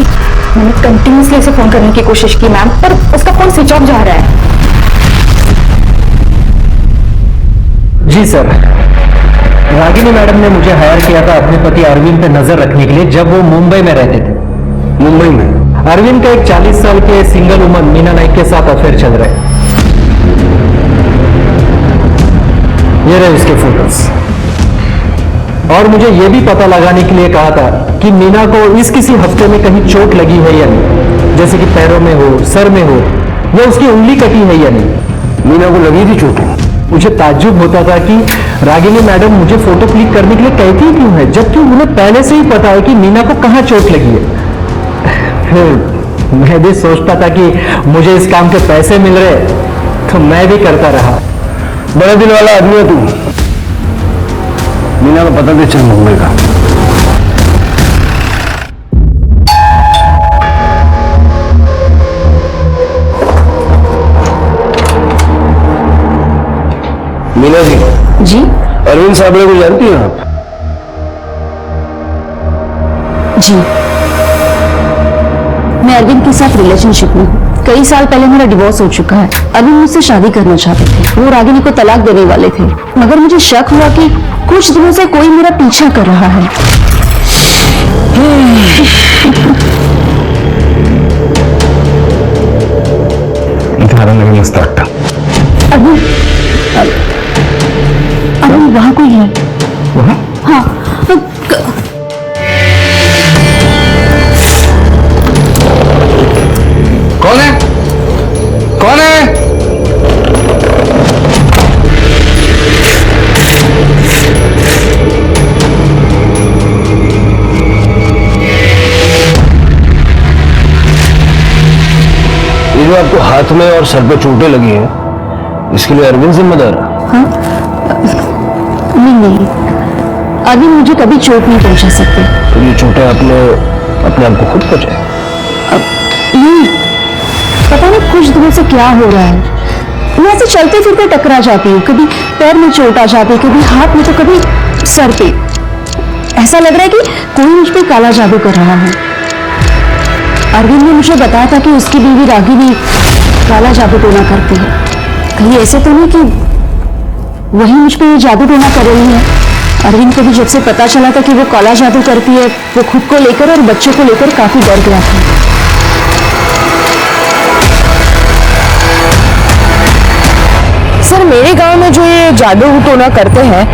मैंने कंटिन्यूसली उसे फोन करने की कोशिश की मैम, पर उसका फोन स्विच ऑफ जा रहा है। जी सर, रागिनी मैडम ने मुझे हायर किया था अपने पति अरविंद पे नजर रखने के लिए जब वो मुंबई में रहते थे। मुंबई में अरविंद का एक 40 साल के सिंगल वुमन मीना नाइक के साथ अफेयर चल रहा है। ये रहे उसके फोटोज। और मुझे यह भी पता लगाने के लिए कहा था कि मीना को इस किसी हफ्ते में कहीं चोट लगी है या नहीं, जैसे कि पैरों में हो, सर में हो, या उसकी उंगली कटी है या नहीं। मीना को लगी थी चोट। मुझे ताज्जुब होता था कि रागिनी मैडम मुझे फोटो क्लिक करने के लिए कहती ही क्यों है, जबकि उन्हें पहले से ही पता है कि मीना को कहाँ चोट लगी है। फिर मैं भी सोचता था कि मुझे इस काम के पैसे मिल रहे तो मैं भी करता रहा। बड़े दिल वाला आदमी है तू। मीना को पता भी चल मुंबई का। मीना जी अरविंद साबड़े को जानती हैं आप? जी, मैं अरविंद के साथ रिलेशनशिप में हूँ। कई साल पहले मेरा डिवोर्स हो चुका है। अरविंद मुझसे शादी करना चाहते थे, वो रागिनी को तलाक देने वाले थे, मगर मुझे शक हुआ कि कुछ दिनों से कोई मेरा पीछा कर रहा है। मस्त वाटतं। अरविंद वहां कोई है? वहां? हाँ। कौन है? कौन है? ये जो आपको हाथ में और सर पे चोटें लगी हैं, इसके लिए अरविंद जिम्मेदार है? हाँ? नहीं, अरविंद मुझे कभी चोट नहीं पहुंचा सकते। तो ये चोटें आपने अपने आप को खुद पहुंचाई? नहीं, पता नहीं कुछ दिनों से क्या हो रहा है। मैं ऐसे चलते फिरते टकरा जाती हूँ, कभी पैर में चोट आ जाती है, कभी हाथ में, तो कभी सर पे। ऐसा लग रहा है कि कोई मुझ पे काला जादू कर रहा है। अरविंद ने मुझे बताया था कि उसकी बीवी रागिनी काला जादू टोना करती है। कहीं ऐसे तो नहीं कि वही मुझ पे ये जादू टोना कर रही है। अरविंद को भी जब से पता चला था कि वो काला जादू करती है, वो खुद को लेकर और बच्चे को लेकर काफी डर गया था। सर, मेरे गांव में जो ये जादू टोना करते हैं,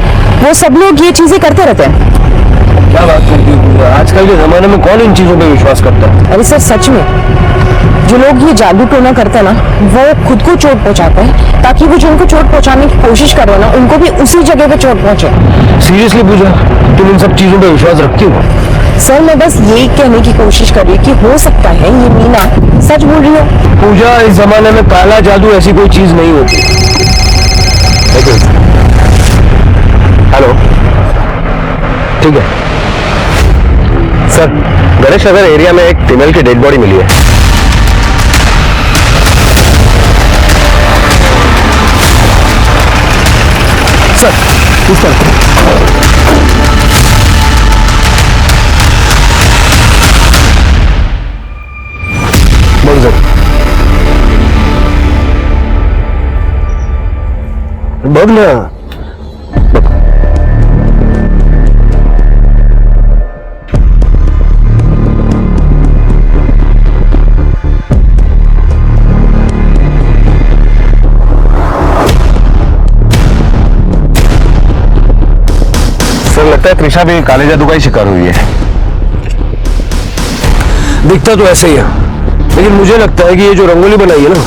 वो सब लोग ये चीजें करते रहते हैं। क्या बात करती है? आजकल के जमाने में कौन इन चीजों पे विश्वास करता है? अरे सर, सच में जो लोग ये जादू टोना करते हैं ना, वो खुद को चोट पहुंचाते हैं ताकि वो जो उनको चोट पहुंचाने की कोशिश कर रहे हैं ना, उनको भी उसी जगह पे चोट पहुंचे। सीरियसली पूजा, तुम इन सब चीजों पे विश्वास रखती हो? सर, मैं बस यही कहने की कोशिश कर रही हूँ कि हो सकता है ये मीना सच बोल रही हो। पूजा, इस जमाने में काला जादू ऐसी कोई चीज नहीं होती। हेलो, ठीक है सर, गणेश नगर एरिया में एक फीमेल की डेड बॉडी मिली है। सर, इस तरफ बोल सर। बघ ना, लगता है त्रिशा भी काले जादू का ही शिकार हुई है। दिखता तो ऐसे ही है, लेकिन मुझे लगता है कि ये जो रंगोली बनाई है ना,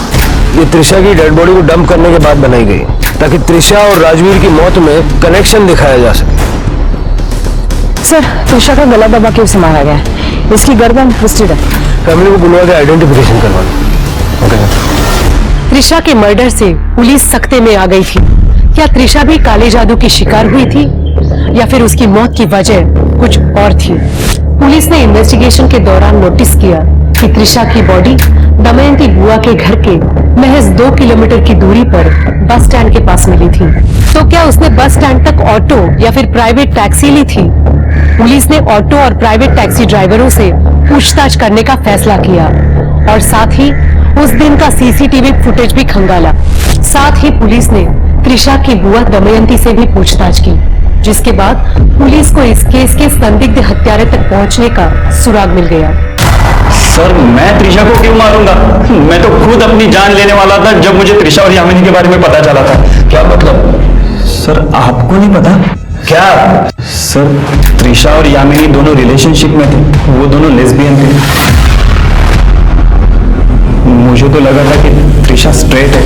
ये त्रिशा की डेड बॉडी को डंप करने के बाद बनाई गई, ताकि त्रिशा और राजवीर की मौत में कनेक्शन दिखाया जा सके। सर, त्रिशा का गला दबा के उसे मारा गया है। इसकी गर्दन ट्विस्टेड है। फैमिली को बुलवा के आइडेंटिफिकेशन करवाना। ओके। त्रिशा के मर्डर से पुलिस सख्ते में आ गई थी। क्या त्रिशा भी काले जादू की शिकार हुई थी या फिर उसकी मौत की वजह कुछ और थी? पुलिस ने इन्वेस्टिगेशन के दौरान नोटिस किया कि त्रिशा की बॉडी दमयंती बुआ के घर के महज 2 किलोमीटर की दूरी पर बस स्टैंड के पास मिली थी। तो क्या उसने बस स्टैंड तक ऑटो या फिर प्राइवेट टैक्सी ली थी? पुलिस ने ऑटो और प्राइवेट टैक्सी ड्राइवरों से पूछताछ करने का फैसला किया और साथ ही उस दिन का सीसीटीवी फुटेज भी खंगाला। साथ ही पुलिस ने त्रिशा की बुआ दमयंती से भी पूछताछ की, जिसके बाद पुलिस को इस केस के संदिग्ध हत्यारे तक पहुंचने का सुराग मिल गया। सर, मैं त्रिशा को क्यों मारूंगा? मैं तो खुद अपनी जान लेने वाला था जब मुझे त्रिशा और यामिनी के बारे में पता चला था। क्या मतलब? सर, आपको नहीं पता? क्या? सर, त्रिशा और यामिनी दोनों रिलेशनशिप में थे। वो दोनों लेस्बियन थे। मुझे तो लगा था कि त्रिशा स्ट्रेट है,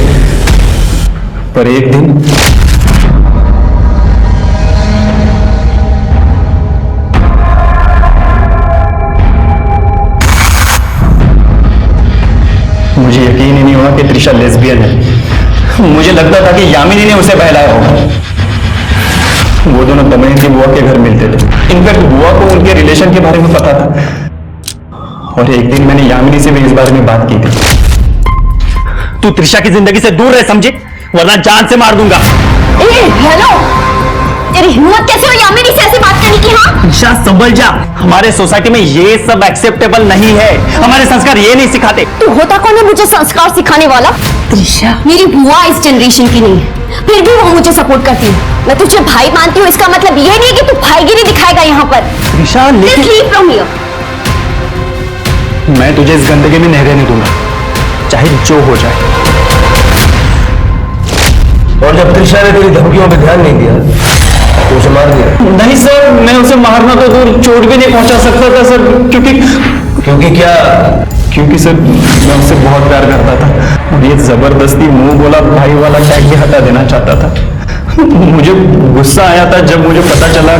पर एक दिन लगता था कि यामिनी ने उसे बहलाया होगा। वो दोनों दमयंती बुआ के घर मिलते थे। इनफैक्ट बुआ को उनके रिलेशन के बारे में पता था और एक दिन मैंने यामिनी से भी इस बारे में बात की थी। तू त्रिशा की जिंदगी से दूर रह समझे, वरना जान से मार दूंगा। हेलो, तेरी हिम्मत कैसे हुई यामिनी से ऐसी बात करने की? हाँ, त्रिशा संभल जा। हमारे सोसाइटी में ये सब एक्सेप्टेबल नहीं है। हमारे संस्कार ये नहीं सिखाते। तू होता कौन है मुझे संस्कार सिखाने वाला? त्रिशा, मेरी बुआ इस जनरेशन की नहीं है, फिर भी वो मुझे सपोर्ट करती है। मैं तुझे भाई मानती हूँ, इसका मतलब ये नहीं है कि तू भाईगिरी दिखाएगा यहाँ पर। Trisha, Just leave from here. मैं तुझे इस गंदगी में नहीं रहने दूंगा, चाहे जो हो जाए। और जब त्रिशा ने तेरी धमकियों पे ध्यान नहीं दिया तो उसे मार दिया? नहीं सर, मैं उसे मारना तो दूर, चोट भी नहीं पहुंचा सकता था सर, क्योंकि क्या? क्योंकि सर मैं उससे बहुत प्यार करता था और ये जबरदस्ती मुंह बोला भाई वाला टैग भी हटा देना चाहता था। मुझे गुस्सा आया था जब मुझे पता चला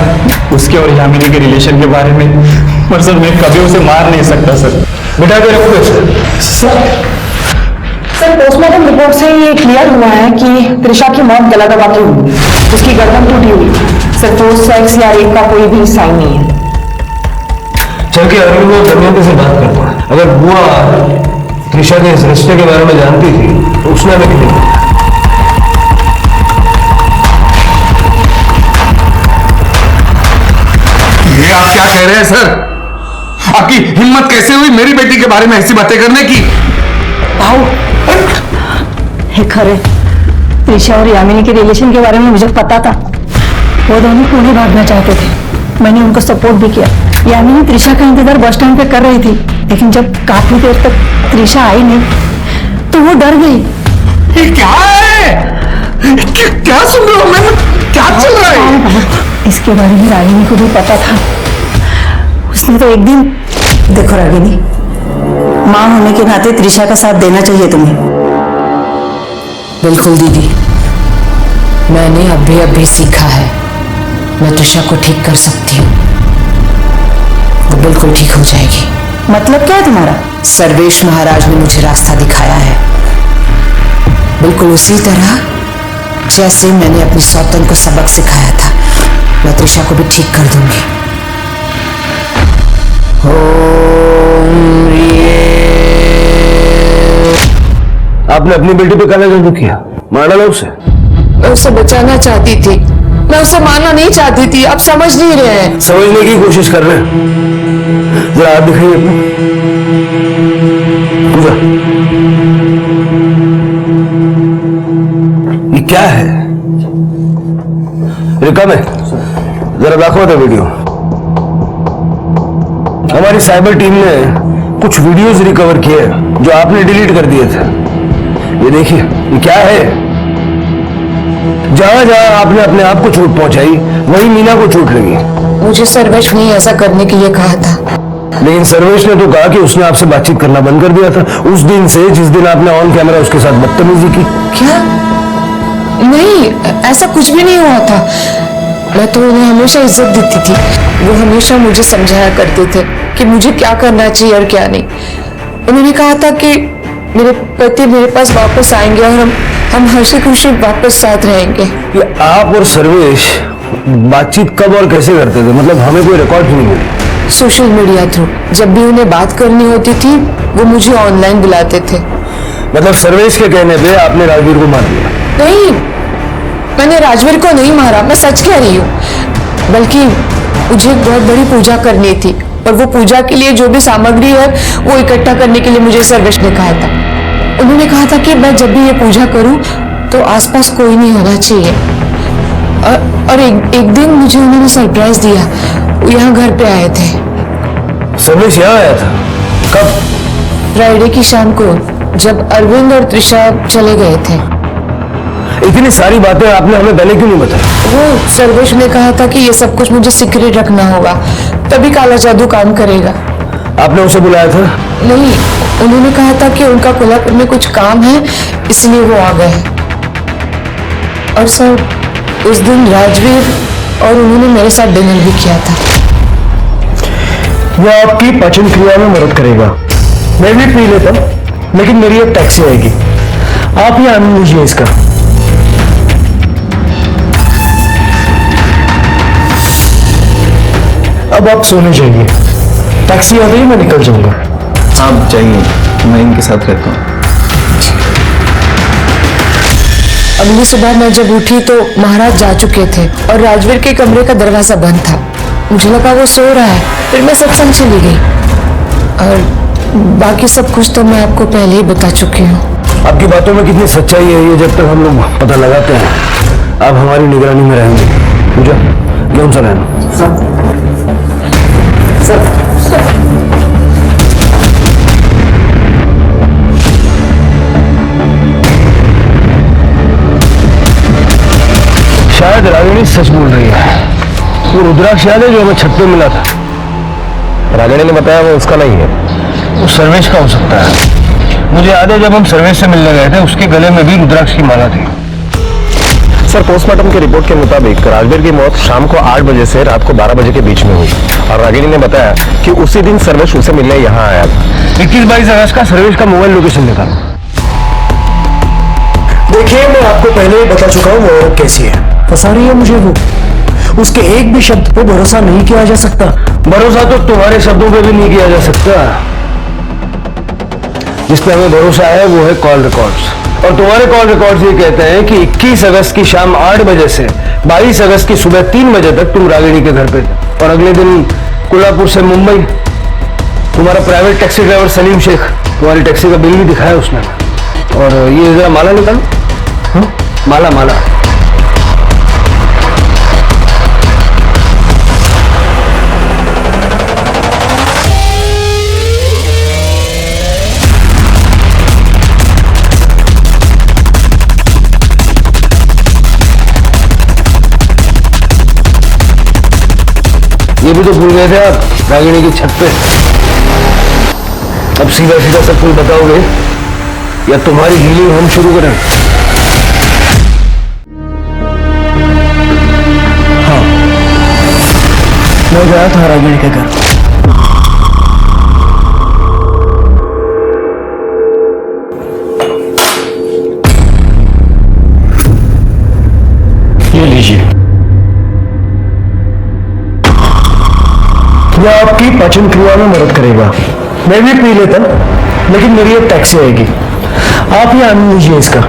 उसके और यामिनी के रिलेशन के बारे में, पर सर मैं कभी उसे मार नहीं सकता सर। बिठा के रखो इसे। सर, पोस्टमार्टम रिपोर्ट से ये क्लियर हुआ है कि त्रिशा की मौत गला दबा के हुई। उसकी गर्दन टूटी हुई। सर, फोर्स सेक्स या रेप का कोई भी साइन नहीं है। चल के अरविंद और दमयंती से बात करता हूं। अगर बुआ त्रिशा के इस रिश्ते के बारे में जानती थी तो उसने हमें क्यों? ये आप क्या कह रहे हैं सर? आपकी हिम्मत कैसे हुई मेरी बेटी के बारे में ऐसी बातें करने की? हे खरे, त्रिशा और यामिनी के रिलेशन के बारे में मुझे पता था। वो दोनों पुणे भागना चाहते थे, मैंने उनको सपोर्ट भी किया। यामिनी त्रिशा का इंतजार बस स्टैंड पे कर रही थी, लेकिन जब काफी देर तक त्रिशा आई नहीं तो वो डर गई। ये क्या है? क्या सुन रहा हूं मैं? क्या चल रहा है? इसके बारे में रागिनी को भी पता था। उसने तो एक दिन... देखो रागिनी, माँ होने के नाते त्रिशा का साथ देना चाहिए तुम्हें। बिल्कुल दीदी, मैंने अभी सीखा है, मैं त्रिशा को ठीक कर सकती हूँ। वो बिल्कुल ठीक हो जाएगी। मतलब क्या है तुम्हारा? सर्वेश महाराज ने मुझे रास्ता दिखाया है, बिल्कुल उसी तरह जैसे मैंने अपनी सौतन को सबक सिखाया था। मैं त्रिशा को भी ठीक कर दूंगी। आपने अपनी बेटी पे काला जादू किया, मार डाला उसे? मैं उसे बचाना चाहती थी, मैं उसे मारना नहीं चाहती थी। आप समझ नहीं रहे हैं। समझने की कोशिश कर रहे हैं। जरा हाथ दिखाइए अपना। ये क्या है? रिका में जरा दाखो था वीडियो। हमारी साइबर टीम ने कुछ वीडियोस रिकवर किए जो आपने डिलीट कर दिए थे। ये देखिए, ये क्या है? जहां जहां आपने अपने आप को चोट पहुंचाई वहीं मीना को चोट लगी। मुझे सर्वेश ने ऐसा करने के लिए कहा था, लेकिन सर्वेश ने तो कहा कि उसने आपसे बातचीत करना बंद कर दिया था उस दिन से जिस दिन आपने ऑन कैमरा उसके साथ बदतमीजी की। क्या? नहीं, ऐसा कुछ भी नहीं हुआ था। मैं तो उन्हें हमेशा इज्जत देती थी। वो हमेशा मुझे समझाया करते थे कि मुझे क्या करना चाहिए और क्या नहीं। उन्होंने कहा था कि मेरे पति मेरे पास वापस आएंगे और हम हंसी खुशी वापस साथ रहेंगे। ये आप और सर्वेश बातचीत कब और कैसे करते थे? मतलब हमें कोई रिकॉर्ड नहीं मिली। Social media through. जब भी उन्हें बात करनी होती थी वो मुझे ऑनलाइन बुलाते थे। मतलब सर्वेश के कहने पे आपने राजवीर को मार दिया? नहीं, मैंने राजवीर को नहीं मारा, मैं सच कह रही हूँ। बल्कि मुझे एक बहुत बड़ी पूजा करनी थी और वो पूजा के लिए जो भी सामग्री है वो इकट्ठा करने के लिए मुझे सर्वेश ने कहा था। उन्होंने कहा था कि मैं जब भी ये पूजा करूं तो आसपास कोई नहीं होना चाहिए। और एक दिन मुझे उन्होंने सरप्राइज दिया। वो यहाँ घर पे आए थे। सर्वेश यहाँ आया था? कब? फ्राइडे की शाम को, जब अरविंद और त्रिशा चले गए थे। इतनी सारी बातें आपने हमें पहले क्यों नहीं बताया? वो सर्वेश ने कहा था कि ये सब कुछ मुझे सीक्रेट रखना होगा, तभी काला जादू काम करेगा। आपने उसे बुलाया था? नहीं, उन्होंने कहा था कि उनका कोल्हापुर में कुछ काम है इसलिए वो आ गए। और सर, उस दिन राजवीर और उन्होंने मेरे साथ डिनर भी किया था। वो आपकी पाचन क्रिया में मदद करेगा। मैं भी पी लेता, लेकिन मेरी एक टैक्सी आएगी, आप ही आनंद लीजिए इसका। अब आप सोने जाइए, टैक्सी आ गई, मैं निकल जाऊंगा। आप जाइए, मैं इनके साथ रहता हूँ। अगली सुबह मैं जब उठी तो महाराज जा चुके थे और राजवीर के कमरे का दरवाजा बंद था। मुझे लगा वो सो रहा है, फिर मैं सत्संग चली गई और बाकी सब कुछ तो मैं आपको पहले ही बता चुकी हूँ। आपकी बातों में कितनी सच्चाई है ये जब तक हम लोग पता लगाते हैं। आप हमारी निगरानी में रहेंगे। पूजा, क्यों सा रहना। शायद रागिनी सच बोल रही है। वो रुद्राक्ष याद है जो हमें छत पे मिला था? रागिनी ने बताया वो उसका नहीं है। वो सर्वेश का हो सकता है। मुझे याद है जब हम सर्वेश से मिलने गए थे उसके गले में भी रुद्राक्ष की माला थी। सर, पोस्टमार्टम की रिपोर्ट के मुताबिक राजवीर की मौत शाम को 8 बजे से रात को 12 बजे के बीच में हुई और रागिनी ने बताया कि उसी दिन सर्वेश उसे मिलने यहाँ आया था। 21-22 अगस्त का सर्वेश का मोबाइल लोकेशन निकाला। देखिए, मैं आपको पहले ही बता चुका हूँ वो औरत कैसी है। फंसा रही है मुझे वो। उसके एक भी शब्द पे भरोसा नहीं किया जा सकता। भरोसा तो तुम्हारे शब्दों पे भी नहीं किया जा सकता। जिस पे हमें भरोसा है वो है कॉल रिकॉर्ड्स, और तुम्हारे कॉल रिकॉर्ड्स ये कहते हैं कि 21 अगस्त की शाम 8 बजे से 22 अगस्त की सुबह 3 बजे तक तुम रागिनी के घर पे थे और अगले दिन कोल्हापुर से मुंबई तुम्हारा private taxi driver Salim Shaikh तुम्हारी टैक्सी का बिल भी दिखाया उसने। और ये जरा माला निकालो। माला माला ये भी तो भूल गए थे आप रागिनी की छत पे। अब सीधा सीधा सब कुछ बताओगे या तुम्हारी हीलिंग हम शुरू करें? हाँ, मैं गया था रागिनी के घर। ये लीजिए, यह आपकी पाचन क्रिया में मदद करेगा। मैं भी पी लेता लेकिन मेरी एक टैक्सी आएगी। आप ये आनंद लीजिए इसका।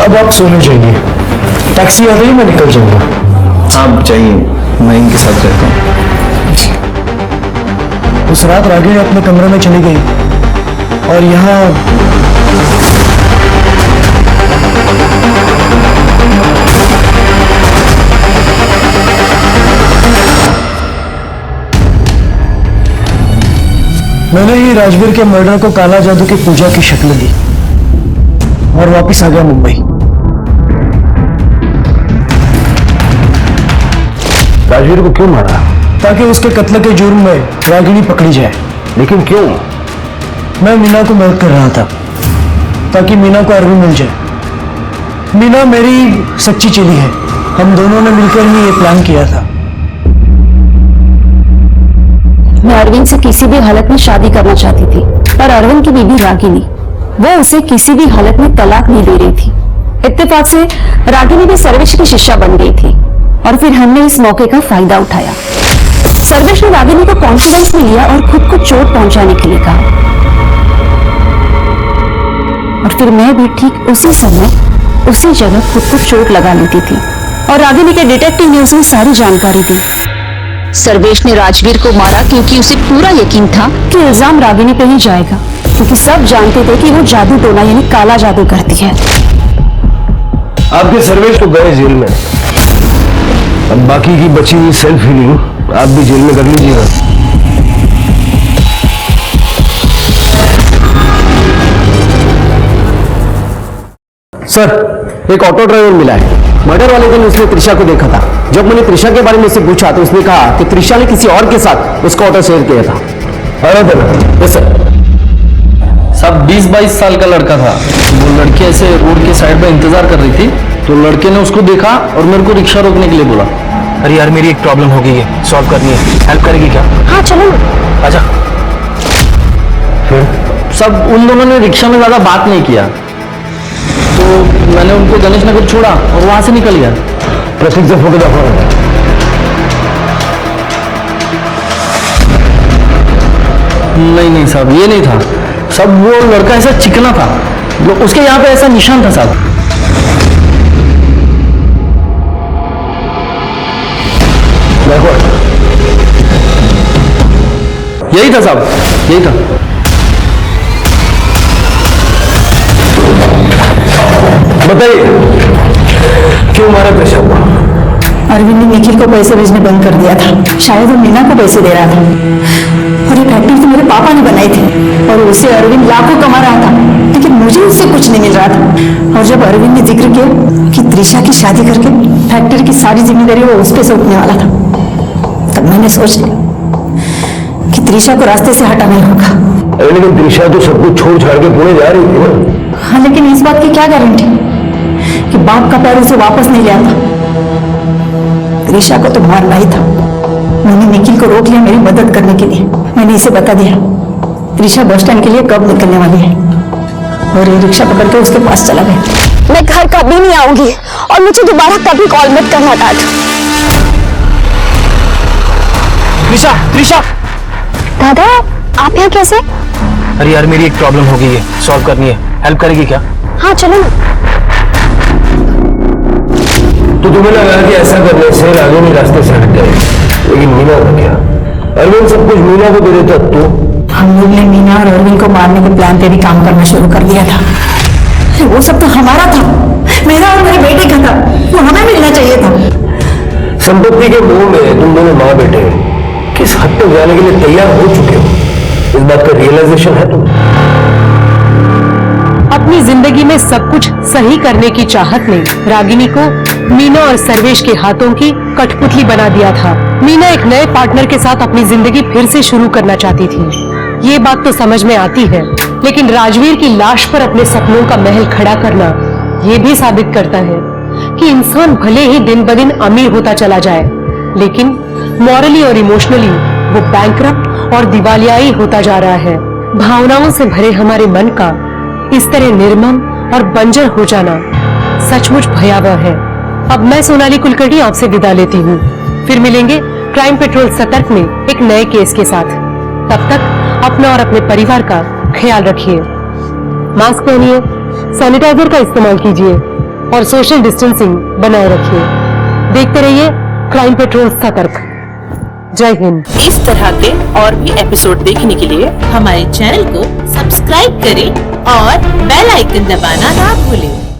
अब आप सोने जाइए, टैक्सी आ गई, मैं निकल जाऊंगा। आप जाइए, मैं इनके साथ रहता हूँ। उस रात रागिनी अपने कमरे में चली गई और यहाँ मैंने ही राजवीर के मर्डर को काला जादू की पूजा की शक्ल दी और वापस आ गया मुंबई। राजवीर को क्यों मारा? ताकि उसके कत्ल के जुर्म में रागिनी पकड़ी जाए। लेकिन क्यों? मैं मीना को मदद कर रहा था ताकि मीना को अरविंद मिल जाए। मीना मेरी सच्ची चेली है। हम दोनों ने मिलकर ही ये प्लान किया था। मैं अरविंद से किसी भी हालत में शादी करना चाहती थी, पर अरविंद की बीवी रागिनी वो उसे किसी भी हालत में तलाक नहीं दे रही थी। इत्तेफाक से रागिनी भी सर्वेश की शिष्या बन गई थी और फिर हमने इस मौके का फायदा उठाया। सर्वेश ने रागिनी को कॉन्फिडेंस में लिया और खुद को चोट पहुंचाने के लिए कहा और फिर मैं भी ठीक उसी समय उसी जगह खुद को चोट लगा लेती थी और रागिनी के डिटेक्टिव ने उसे सारी जानकारी दी। सर्वेश ने राजवीर को मारा क्योंकि उसे पूरा यकीन था कि इल्जाम रागिनी पे ही जाएगा, क्योंकि सब जानते थे कि वो जादू टोना यानी काला जादू करती है। आपके सर्वेश तो गए जेल में, अब बाकी की बची हुई सेल्फ हीलिंग आप भी जेल में कर लीजिएगा। सर, एक ऑटो ड्राइवर मिला है। मर्डर वाले दिन उसने त्रिशा को देखा था। जब मैंने त्रिशा के बारे में उससे पूछा तो उसने कहा कि त्रिशा ने किसी और के साथ उसका ऑटो शेयर किया था। Yes sir. सब 20-22 साल का लड़का था। वो लड़की ऐसे रोड के साइड में इंतजार कर रही थी तो लड़के ने उसको देखा और मेरे को रिक्शा रोकने के लिए बोला। अरे यार, मेरी एक प्रॉब्लम हो गई है, सॉल्व करनी है। हेल्प करेगी क्या? हाँ चलो। आजा। फिर सब उन दोनों ने रिक्शा में ज्यादा बात नहीं किया। मैंने उनको गणेश नगर छोड़ा और वहां से निकल गया। प्रतीक से फोटो दिखाओ। नहीं साहब, ये नहीं था सब। वो लड़का ऐसा चिकना था, उसके यहाँ पे ऐसा निशान था साहब। यही था साहब, यही था। बताइए क्यों मारा त्रिशा को? अरविंद ने निखिल को पैसे भेजने बंद कर दिया था। शायद वो मीना को पैसे दे रहा था। और ये फैक्ट्री तो मेरे पापा ने बनाई थी और उसे अरविंद लाखों कमा रहा था, लेकिन मुझे उससे कुछ नहीं मिल रहा था। और जब अरविंद ने जिक्र किया कि त्रिशा की शादी करके फैक्ट्री की सारी जिम्मेदारी वो उस पे सौंपने वाला था, तब मैंने सोच लिया कि त्रिशा को रास्ते से हटाना होगा। अरे लेकिन त्रिशा तो सब कुछ छोड़ छाड़ के पुणे जा रही थी ना। हाँ, लेकिन इस बात की क्या गारंटी कि बाप का प्यार उसे वापस नहीं लिया था। त्रिशा को तो मारना ही था। मैंने निखिल को रोक लिया मेरी मदद करने के लिए। मैंने इसे बता दिया त्रिशा बस स्टैंड के लिए कब निकलने वाली है, और ये रिक्शा पकड़ के उसके पास चला गया। मैं घर कभी नहीं आऊंगी और मुझे दोबारा कभी कॉल मत करना डैड। त्रिशा, त्रिशा! दादा आप यहाँ कैसे? अरे यार मेरी एक प्रॉब्लम हो गई है, सॉल्व करनी है। हेल्प करेगी क्या? हाँ चलो ना। तो तुम्हें लगा कि ऐसा करने से रागिनी रास्ते से हट गए, लेकिन मीना का क्या? अरविंद सब कुछ मीना को दे देता तो? हम लोग ने मीना और अरविंद को मारने के प्लान पे भी काम करना शुरू कर दिया था। वो सब तो हमारा था, मेरा और मेरे बेटे का था। वो हमें मिलना चाहिए था। संपत्ति के मोह में तुम दोनों माँ बेटे किस हद तक जाने के लिए तैयार हो चुके हो, इस बात का रियलाइजेशन है तुम्हें? अपनी जिंदगी में सब कुछ सही करने की चाहत ने रागिनी को मीना और सर्वेश के हाथों की कठपुतली बना दिया था। मीना एक नए पार्टनर के साथ अपनी जिंदगी फिर से शुरू करना चाहती थी। ये बात तो समझ में आती है, लेकिन राजवीर की लाश पर अपने सपनों का महल खड़ा करना ये भी साबित करता है कि इंसान भले ही दिन ब दिन अमीर होता चला जाए, लेकिन मॉरली और इमोशनली वो बैंकरप्ट और दिवालियाई होता जा रहा है। भावनाओं से भरे हमारे मन का इस तरह निर्मम और बंजर हो जाना सचमुच भयावह है। अब मैं सोनाली कुलकर्णी आपसे विदा लेती हूँ। फिर मिलेंगे क्राइम पेट्रोल सतर्क में एक नए केस के साथ। तब तक अपना और अपने परिवार का ख्याल रखिए, मास्क पहनिए, सैनिटाइजर का इस्तेमाल कीजिए और सोशल डिस्टेंसिंग बनाए रखिए। देखते रहिए क्राइम पेट्रोल सतर्क। जय हिंद। इस तरह के और भी एपिसोड देखने के लिए हमारे चैनल को सब्सक्राइब करें और बेल आइकन दबाना ना भूलें।